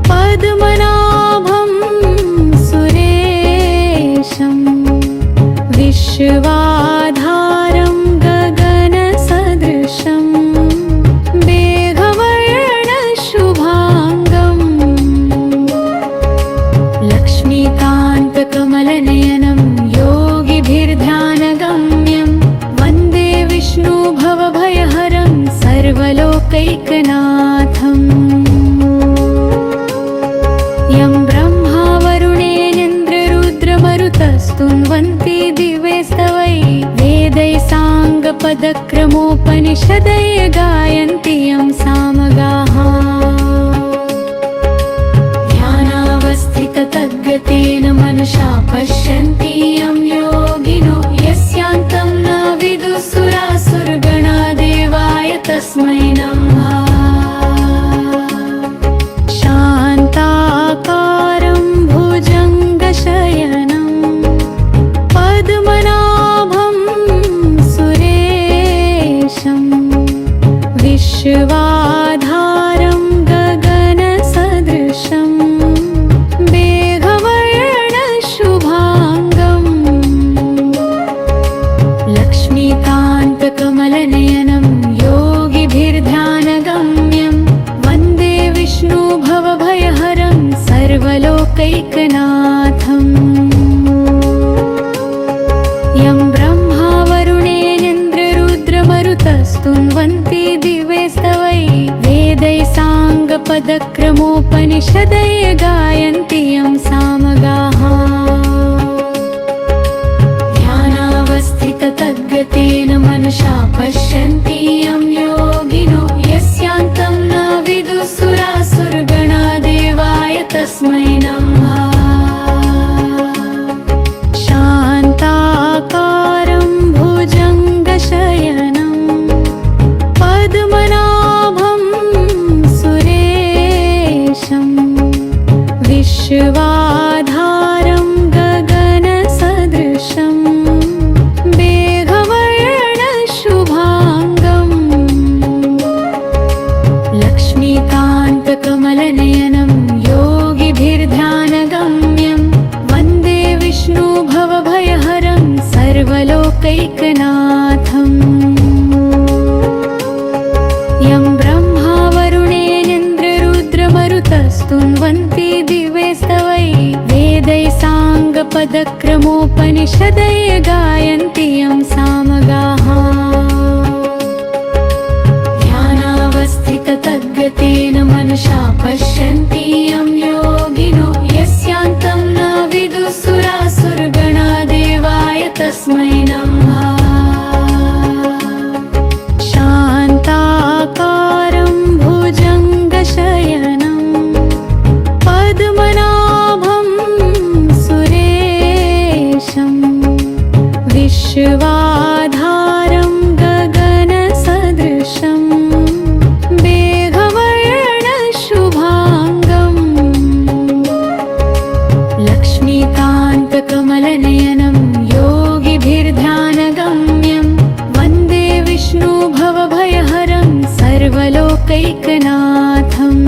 पद्मनाभं सुरेशं विश्वाधारं गगनसदृशं मेघवर्णशुभाङ्गं लक्ष्मीकान्तकमलनयनं योगिभिर्ध्यानगम्यं वन्दे विष्णुभवभयहरं सर्वलोकैकनाथम् यं ब्रह्मा वरुणेन्द्ररुद्रमरुतस्तुन्वन्ति दिवे स्तवै वेदैः साङ्गपदक्रमोपनिषदय गायन्ति यं सामगाः ध्यानावस्थिततद्गतेन मनसा पश्यन्ति यं योगिनो यस्यान्तं न विदुः सुरासुरगणा देवाय तस्मै नमः शान्ताकारं भुजङ्गशयनं पद्मनाभं सुरेशं विश्वाधारं गगनसदृशं मेघवर्णशुभाङ्गं लक्ष्मीकान्तकमलनयनं योगिभिर्ध्यानगम्यं वन्दे विष्णुभवभयहरं सर्वलोकैकनाथम् यं ब्रह्मा वरुणेन्द्ररुद्रमरुतस्तुन्वन्ति दिवे स्तवै वेदैः साङ्गपदक्रमोपनिषदय गायन्ति यं सामगाः ध्यानावस्थिततद्गतेन मनसा पश्यन्ति यं योगिनो यस्यान्तं न विदुः सुरासुरगणा देवाय तस्मै नमः शान्ताकारं भुजङ्गशयनं पद्मनाभं सुरेशं विश्वा वेदैसाङ्गपदक्रमोपनिषदय गायन्ति यं सामगाः ध्यानावस्थिततद्गतेन मनसा पश्यन्ति यं योगिनो यस्यान्तं न विदुः सुरासुरगणा देवाय तस्मै नमः शान्ताकारं भुजङ्गशयनं पद्मनाभं सुरेशं विश्वाधारं गगनसदृशं मेघवर्णशुभाङ्गं लक्ष्मीकान्तकमलनयनं योगिभिर्ध्यानगम्यं वन्दे विष्णुभवभयहरं सर्वलोकैकनाथम्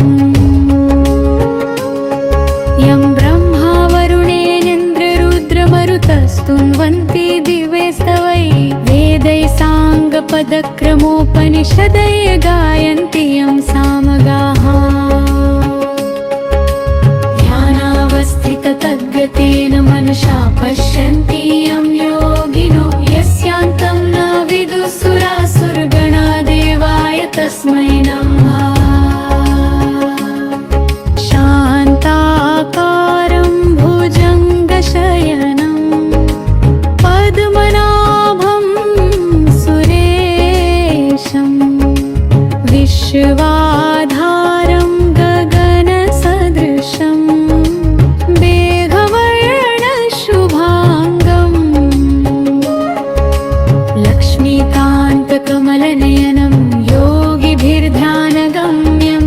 यं ब्रह्मा वरुणेनेन्द्ररुद्रमरुतस्तुन्वन्ति दिवे स्तवै वेदैसाङ्गपदक्रमोपनिषदय गायन्ति यं सामगाः ध्यानावस्थिततद्गतेन मनसा पश्यन्ति यं योगिनो यस्यान्तं न विदुः सुरासुरगणा देवाय तस्मै नमः शान्ताकारं भुजङ्गशयनं पद्मनाभं सुरेशं विश्वाधारं गगनसदृशं मेघवर्णशुभाङ्गं लक्ष्मीकान्तकमलनयनं योगिभिर्ध्यानगम्यं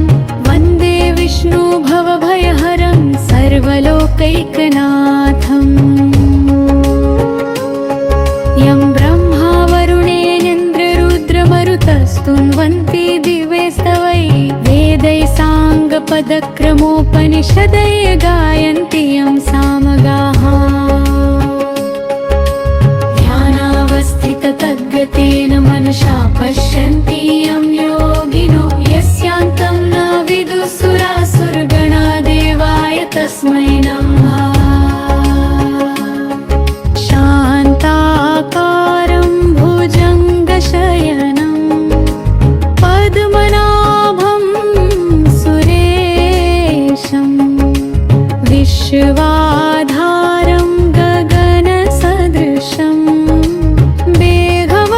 वन्दे विष्णुभवभयहरं सर्वलोकैकनाथम् यं ब्रह्मा वरुणेनेन्द्ररुद्रमरुतस्तुन्वन्ति दिवे स्तवै वेदैसाङ्गपदक्रमोपनिषदय गायन्ति यं सामगाः ध्यानावस्थिततद्गतेन मनसा पश्यन्ति यं योगिनो यस्यान्तं न विदुः सुरासुरगणा देवाय तस्मै नमः शान्ताकारं भुजङ्गशयनं पद्मनाभं सुरेशं विश्वाधारं गगनसदृशं मेघवर्णशुभाङ्गं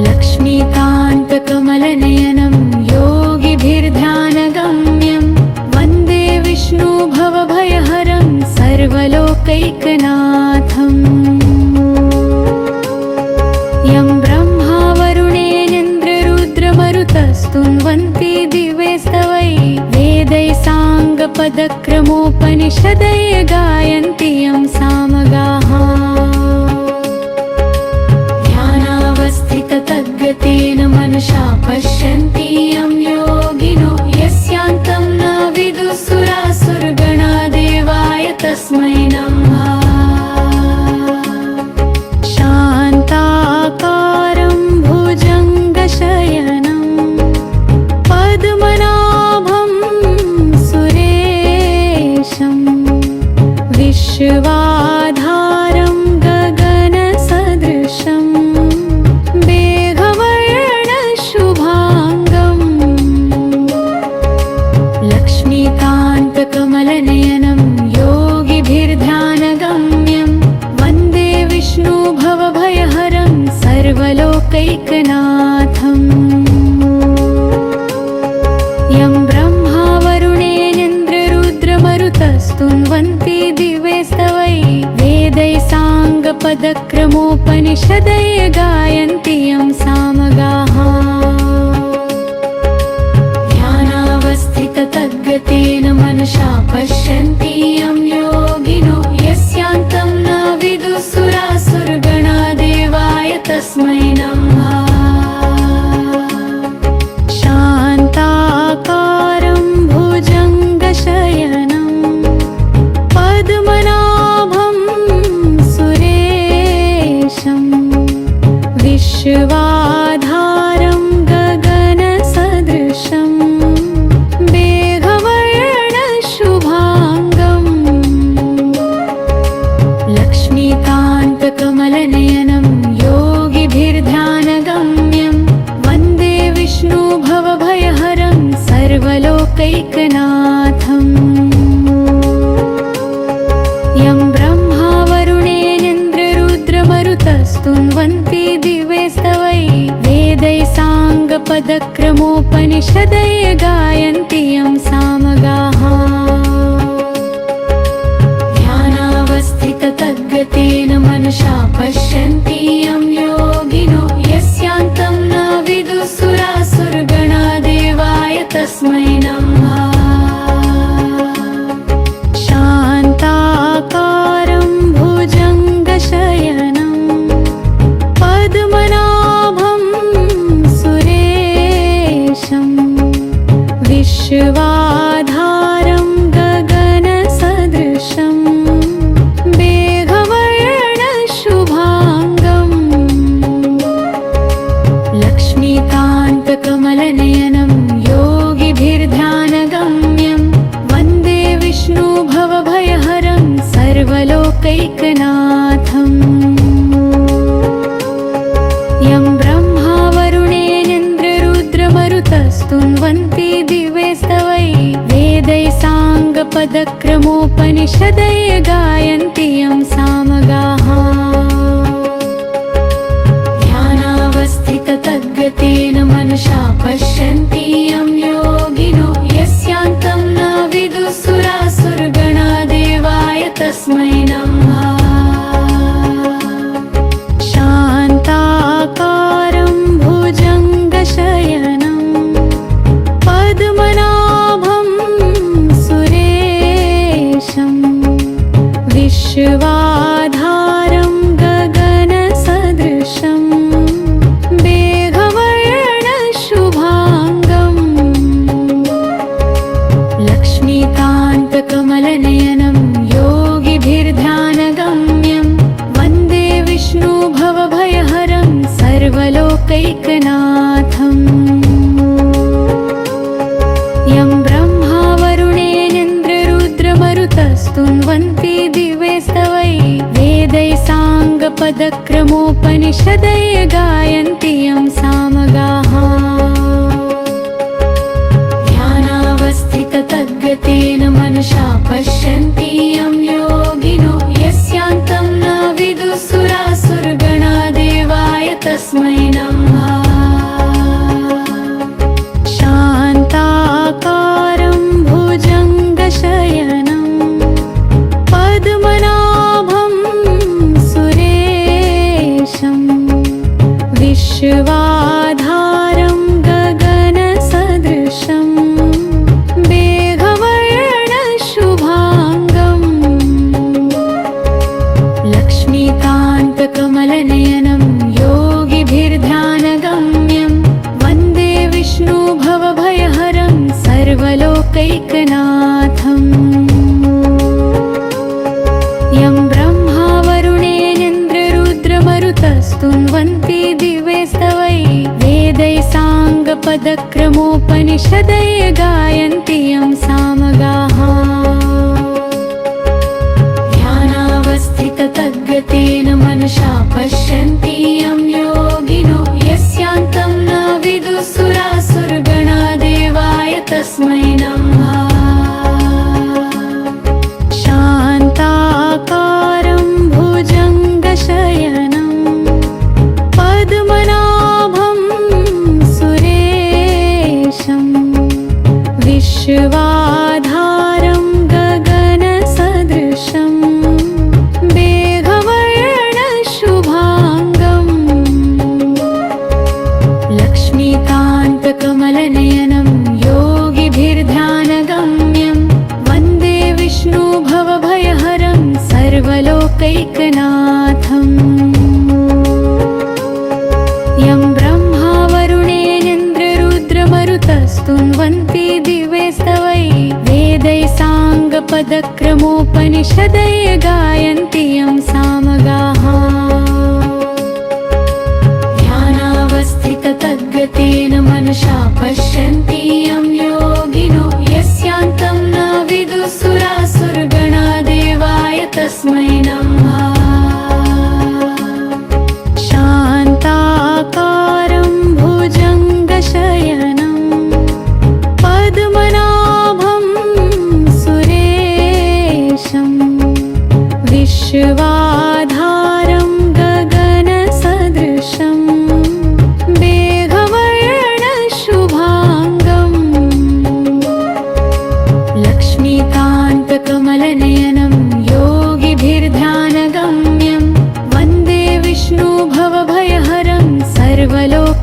लक्ष्मीकान्तकमलनयनं योगिभिर्ध्यानगम्यं वन्दे विष्णुभवभयहरं सर्वलोकैकनाथम् यं ब्रह्मा वरुणेनेन्द्ररुद्रमरुतस्तुन्वन्ति दिवे स्तवै वेदैसाङ्गपदक्रमोपनिषदय गायन्ति यं सामगाः ध्यानावस्थिततद्गतेन मनसा पश्यन्ति यं योगिनो यस्यान्तं न विदुः सुरासुरगणा देवाय तस्मै नमः शान्ताकारं भुजङ्गशयनं पद्मनाभं सुरेशं विश्वाधारं गगनसदृशं मेघवर्णशुभाङ्गं लक्ष्मीकान्तकमलनयनं योगिभिर्ध्यानगम्यं वन्दे विष्णुभवभयहरं सर्वलोकैकनाथम् यं ब्रह्मा वरुणेनेन्द्ररुद्रमरुतस्तुन्वन्ति दिवे स्तवै वेदैसाङ्गपदक्रमोपनिषदय गायन्ति यं सामगाः ध्यानावस्थिततद्गतेन मनसा पश्यन्ति यं योगिनो यस्यान्तं न विदुः सुरासुरगणा देवाय तस्मै नमः शान्ताकारं भुजङ्गशयनं पद्मनाभं सुरेशं विश्वाधारं गगनसदृशं मेघवर्णशुभाङ्गं स्तुन्वन्ति दिवे स्तवै वेदैः साङ्गपदक्रमोपनिषदय गायन्ति यं सामगाः ध्यानावस्थिततद्गतेन मनसा पश्यन्ति यं योगिनो यस्यान्तं न विदुः सुरासुरगणा देवाय तस्मै नमः शान्ताकारं भुजङ्गशयनं पद्मनाभं सुरेशं विश्वाधारं गगनसदृशं मेघवर्णशुभाङ्गं लक्ष्मीकान्तकमलनयनं योगिभिर्ध्यानगम्यं वन्दे विष्णु भवभयहरं सर्वलोकैकनाथम् यं ब्रह्मा वरुणेन्द्ररुद्रमरुतस्तुन्वन्ति दिवे स्तवै वेदैः साङ्गपदक्रमोपनिषदय गायन्ति यं सामगाः ध्यानावस्थिततद्गतेन मनसा पश्यन्ति यं योगिनो यस्यान्तं न विदुः सुरासुरगणा देवाय तस्मै नमः शान्ताकारं भुजङ्गशयनं पद्मनाभं सुरेशं विश्वाधारं गगनसदृशं मेघवर्णशुभाङ्गं लक्ष्मीकान्तकमलनयनं योगिभिर्ध्यानगम्यं वन्दे विष्णु भवभयहरं सर्वलोकैकनाथम् यं ब्रह्मा वरुणेन्द्ररुद्रमरुतस्तुन्वन्ति दिवे स्तवै वेदैः साङ्गपदक्रमोपनिषदय गायन्ति यं सामगाः ध्यानावस्थिततद्गतेन मनसा पश्यन्ति यं योगिनो यस्यान्तं न विदुः सुरासुरगणा देवाय तस्मै नमः शान्ताकारं भुजङ्गशयनं पद्मनाभं सुरेशं विश्वाधारं गगनसदृशं मेघवर्णशुभाङ्गं लक्ष्मीकान्तकमलनयनं योगिभिर्ध्यानगम्यं वन्दे विष्णु भवभयहरं सर्वलोकैकनाथम् यं ब्रह्मा वरुणेन्द्ररुद्रमरुतस्तुन्वन्ति दिवे स्तवै वेदैः साङ्गपदक्रमोपनिषदय गायन्ति यं सामगाः ध्यानावस्थिततद्गतेन मनसा पश्यन्ति यं योगिनो यस्यान्तं न विदुः सुरासुरगणा देवाय तस्मै नमः शान्ताकारं भुजङ्गशयनं पद्मनाभं सुरेशं विश्वाधारं गगनसदृशं मेघवर्णशुभाङ्गं लक्ष्मीकान्तकमलनयनं योगिभिर्ध्यानगम्यं वन्दे विष्णु भवभयहरं सर्वलोकैकनाथम् यं ब्रह्मा वरुणेन्द्ररुद्रमरुतस्तुन्वन्ति दिवे स्तवै वेदैः साङ्गपदक्रमोपनिषदय गायन्ति यं सामगाः ध्यानावस्थिततद्गतेन मनसा पश्यन्ति यं योगिनो यस्यान्तं न विदुः सुरासुरगणा देवाय तस्मै नमः शान्ताकारं भुजङ्गशयनं पद्मनाभं सुरेशं विश्वा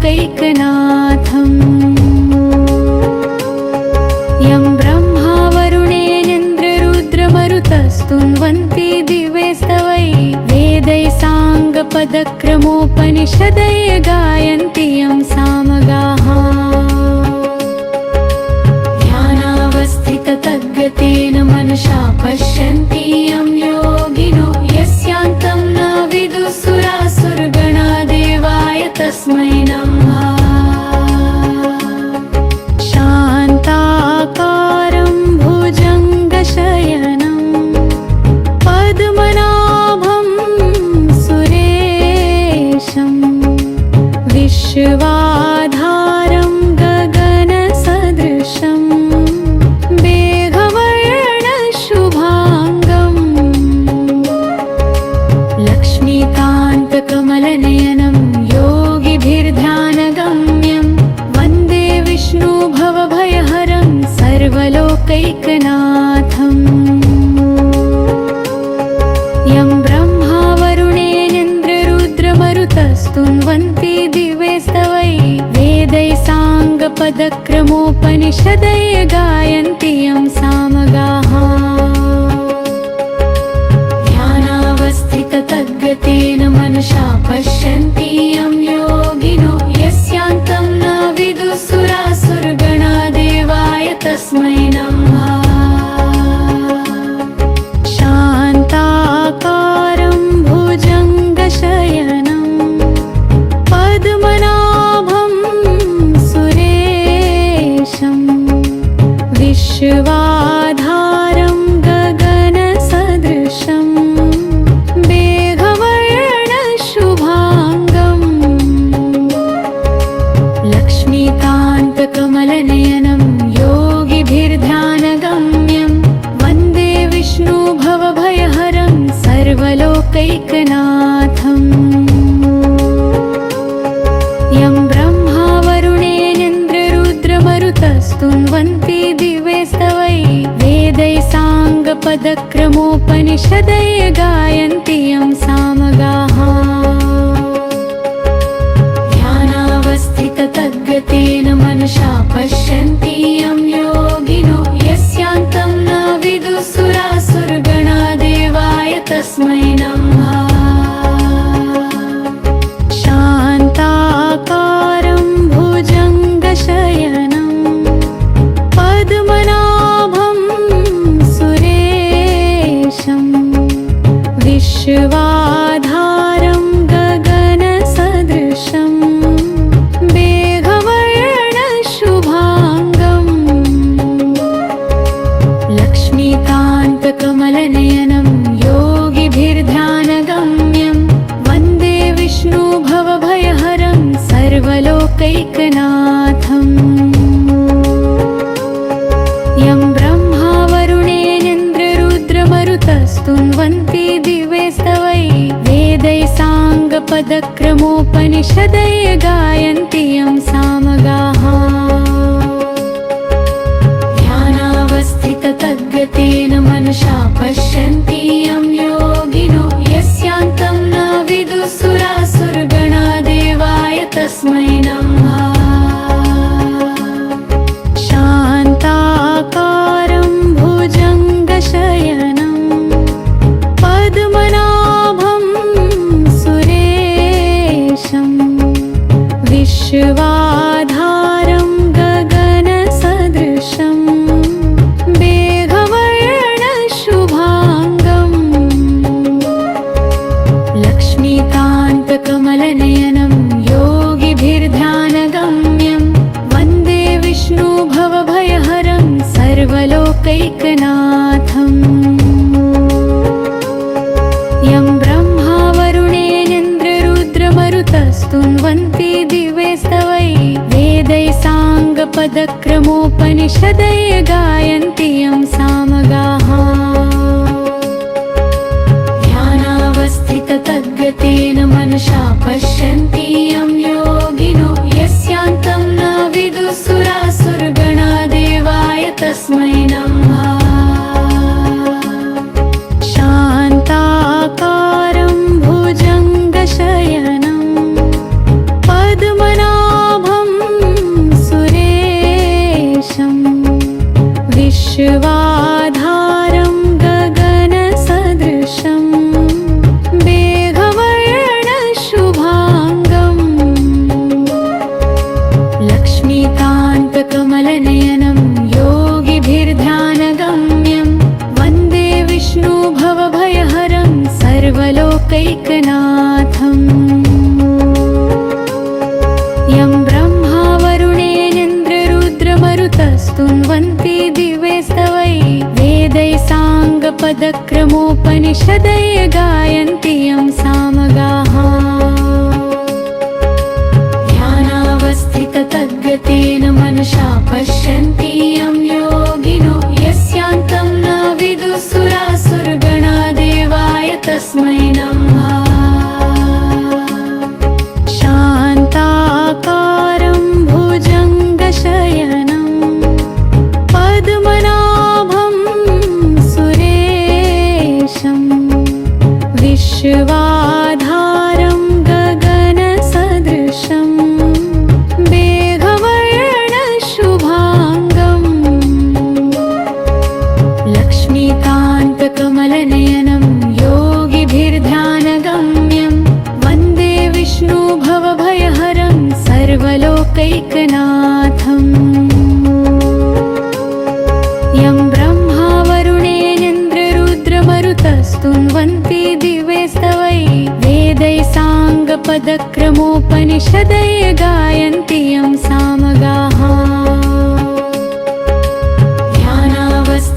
सर्वलोकैकनाथम् यं ब्रह्मा वरुणेनेन्द्ररुद्रमरुतस्तुन्वन्ति दिवे स्तवै वेदैः साङ्गपदक्रमोपनिषदैः गायन्ति यं सामगाः ध्यानावस्थिततद्गतेन मनसा पश्यन्ति यं योगिनो यस्यान्तं न विदुः सुरासुरगणा देवाय तस्मै नमः शान्ताकारं भुजङ्गशयनं पद्मनाभं सुरेशं विश्वाधारं गगनसदृशं मेघवर्णशुभाङ्गं लक्ष्मीकान्तकमलनयनं योगिभिर्ध्यानगम्यं वन्दे विष्णुभवभयहरं सर्वलोकैकनाथम् यं ब्रह्मा वरुणेनेन्द्ररुद्रमरुतस्तुन्वन्ति दिवे स्तवै वेदैः साङ्गपदक्रमोपनिषदैः गायन्ति यं सामगाः ध्यानावस्थिततद्गतेन मनसा पश्यन्ति यं योगिनो यस्यान्तं न विदुः सुरासुरगणा देवाय तस्मै नमः शान्ताकारं भुजङ्गशयनं पद्मनाभं सुरेशं विश्वाधारं गगनसदृशं मेघवर्णशुभाङ्गं लक्ष्मीकान्तकमलनयनं योगिभिर्ध्यानगम्यं वन्दे विष्णुभवभयहरं सर्वलोकैकनाथम् यं ब्रह्मा वरुणेनेन्द्ररुद्रमरुतस्तुन्वन्ति दिवे स्तवै वेदैः साङ्गपदक्रमोपनिषदैः गायन्ति यं सामगाः ध्यानावस्थिततद्गतेन मनसा पश्यन्ति यं योगिनो यस्यान्तं न विदुः सुरासुरगणा देवाय तस्मै नमः शान्ताकारं भुजङ्गशयनं पद्मनाभं सुरेशं विश्वाधारं गगनसदृशं मेघवर्णशुभाङ्गं लक्ष्मीकान्तकमलनयनं योगिभिर्ध्यानगम्यं वन्दे विष्णुभवभयहरं सर्वलोकैकनाथम् यं ब्रह्मा वरुणेनेन्द्ररुद्रमरुतस्तुन्वन्ति दिवे स्तवै वेदैः साङ्गपदक्रमोपनिषदैः गायन्ति यं सामगाः ध्यानावस्थिततद्गतेन मनसा पश्यन्ति यं योगिनो यस्यान्तं न विदुः सुरासुरगणा देवाय तस्मै नमः शान्ताकारं भुजङ्गशयनं पद्मनाभं सुरेशं विश्वाधारं गगनसदृशं मेघवर्णशुभाङ्गं लक्ष्मीकान्तकमलनयनं योगिभिर्ध्यानगम्यं वन्दे विष्णुभवभयहरं सर्वलोकैकनाथम् यं ब्रह्मा वरुणेनेन्द्ररुद्रमरुतस्तुन्वन्ति दिवे स्तवै वेदैः साङ्गपदक्रमोपनिषदैः गायन्ति यं सामगाः ध्यानावस्थिततद्गतेन मनसा पश्यन्ति यं योगिनो यस्यान्तं न विदुः सुरासुरगणा देवाय तस्मै नमः शान्ताकारं भुजङ्गशयनं पद्मनाभं साङ्गपदक्रमोपनिषदय गायन्ति यं सामगाः ध्यानावस्थिततद्गतेन मनसा पश्यन्ति यं योगिनो यस्यान्तं न विदुः सुरासुरगणा देवाय तस्मै नमः शान्ताकारं भुजङ्गशयनं पद्मनाभं सुरेशं विश्वाधारं गगनसदृशं मेघवर्णशुभाङ्गं लक्ष्मीकान्तकमलनयनं योगिभिर्ध्यानगम्यं वन्दे विष्णुभवभयहरं सर्वलोकैकनाथम् यं ब्रह्मा वरुणेन्द्ररुद्रमरुतस्तुन्वन्ति दिवे स्तवै वेदैः साङ्गपदक्रमोपनिषदय गायन्ति यं सामगाः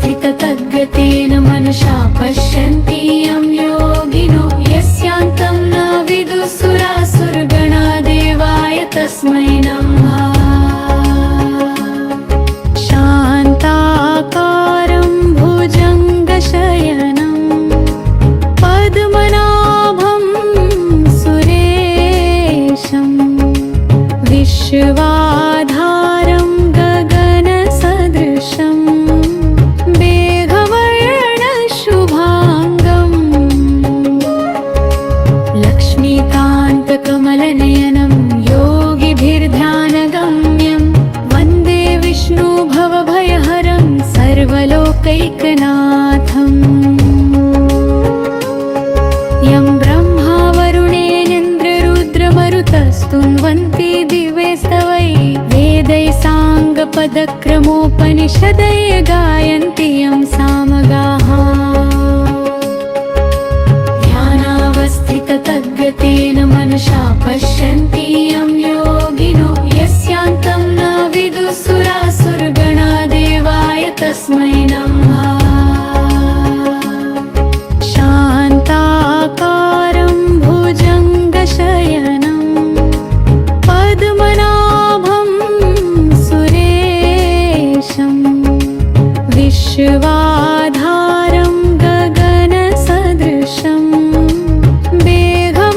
ध्यानावस्थिततद्गतेन मनसा पश्यन्ति यं योगिनो यस्यान्तं न विदुः सुरासुरगणा देवाय तस्मै नमः शान्ताकारं भुजङ्गशयनं पद्मनाभं सुरेशं विश्वाधारं गगनसदृशं मेघवर्णशुभाङ्गं लक्ष्मीकान्तकमलनयनं योगिभिर्ध्यानगम्यं वन्दे विष्णुभवभयहरं सर्वलोकैकनाथम् यं ब्रह्मा वरुणेन्द्ररुद्रमरुतस्तुन्वन्ति दिवे स्तवै वेदैः साङ्गपदक्रमोपनिषदय गायन्ति यं सामगाः ध्यानावस्थिततद्गतेन मनसा पश्यन्ति यं योगिनो यस्यान्तं न विदुः सुरासुरगणा देवाय तस्मै नमः शान्ताकारं भुजङ्गशयनं पद्मनाभं सुरेशं विश्वाधारं गगनसदृशं मेघवर्णशुभाङ्गं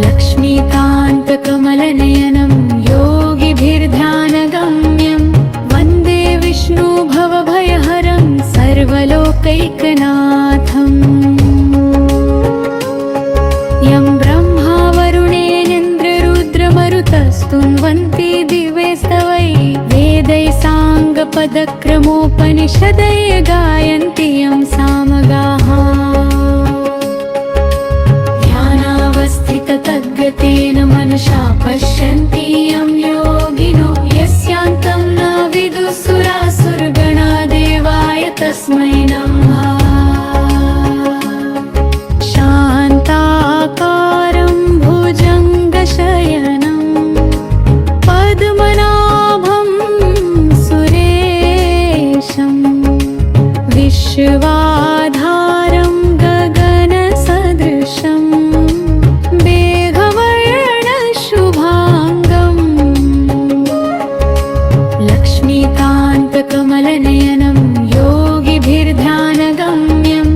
लक्ष्मीकान्तकमलनयनं योगिभिर्ध्यानगम्यं वन्दे विष्णुभवभयहरं सर्वलोकैकनाथम् यं ब्रह्मा वरुणेन्द्ररुद्रमरुतस्तुन्वन्ति दिवे स्तवै वेदैः साङ्गपदक्रमोपनिषदय गायन्ति यं सामगाः ध्यानावस्थिततद्गतेन मनसा पश्यन्ति यं योगिनो यस्यान्तं न विदुः सुरासुरगणा देवाय तस्मै नमः शान्ताकारं भुजङ्गशयनं पद्मनाभं सुरेशं विश्वाधारं गगनसदृशं मेघवर्णशुभाङ्गं लक्ष्मीकान्तकमलनयनं योगिभिर्ध्यानगम्यं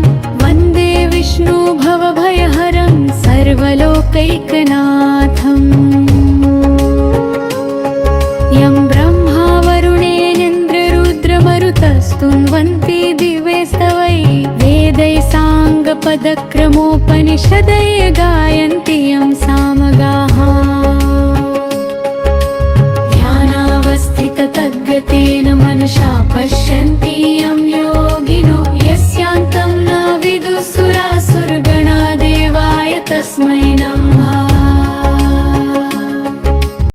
वन्दे विष्णुभवभयहरं सर्वलोकैकनाथम् यं ब्रह्मा वरुणेन्द्ररुद्रमरुतस्तुन्वन्ति दिवे स्तवै वेदैः साङ्गपदक्रमोपनिषदय गायन्ति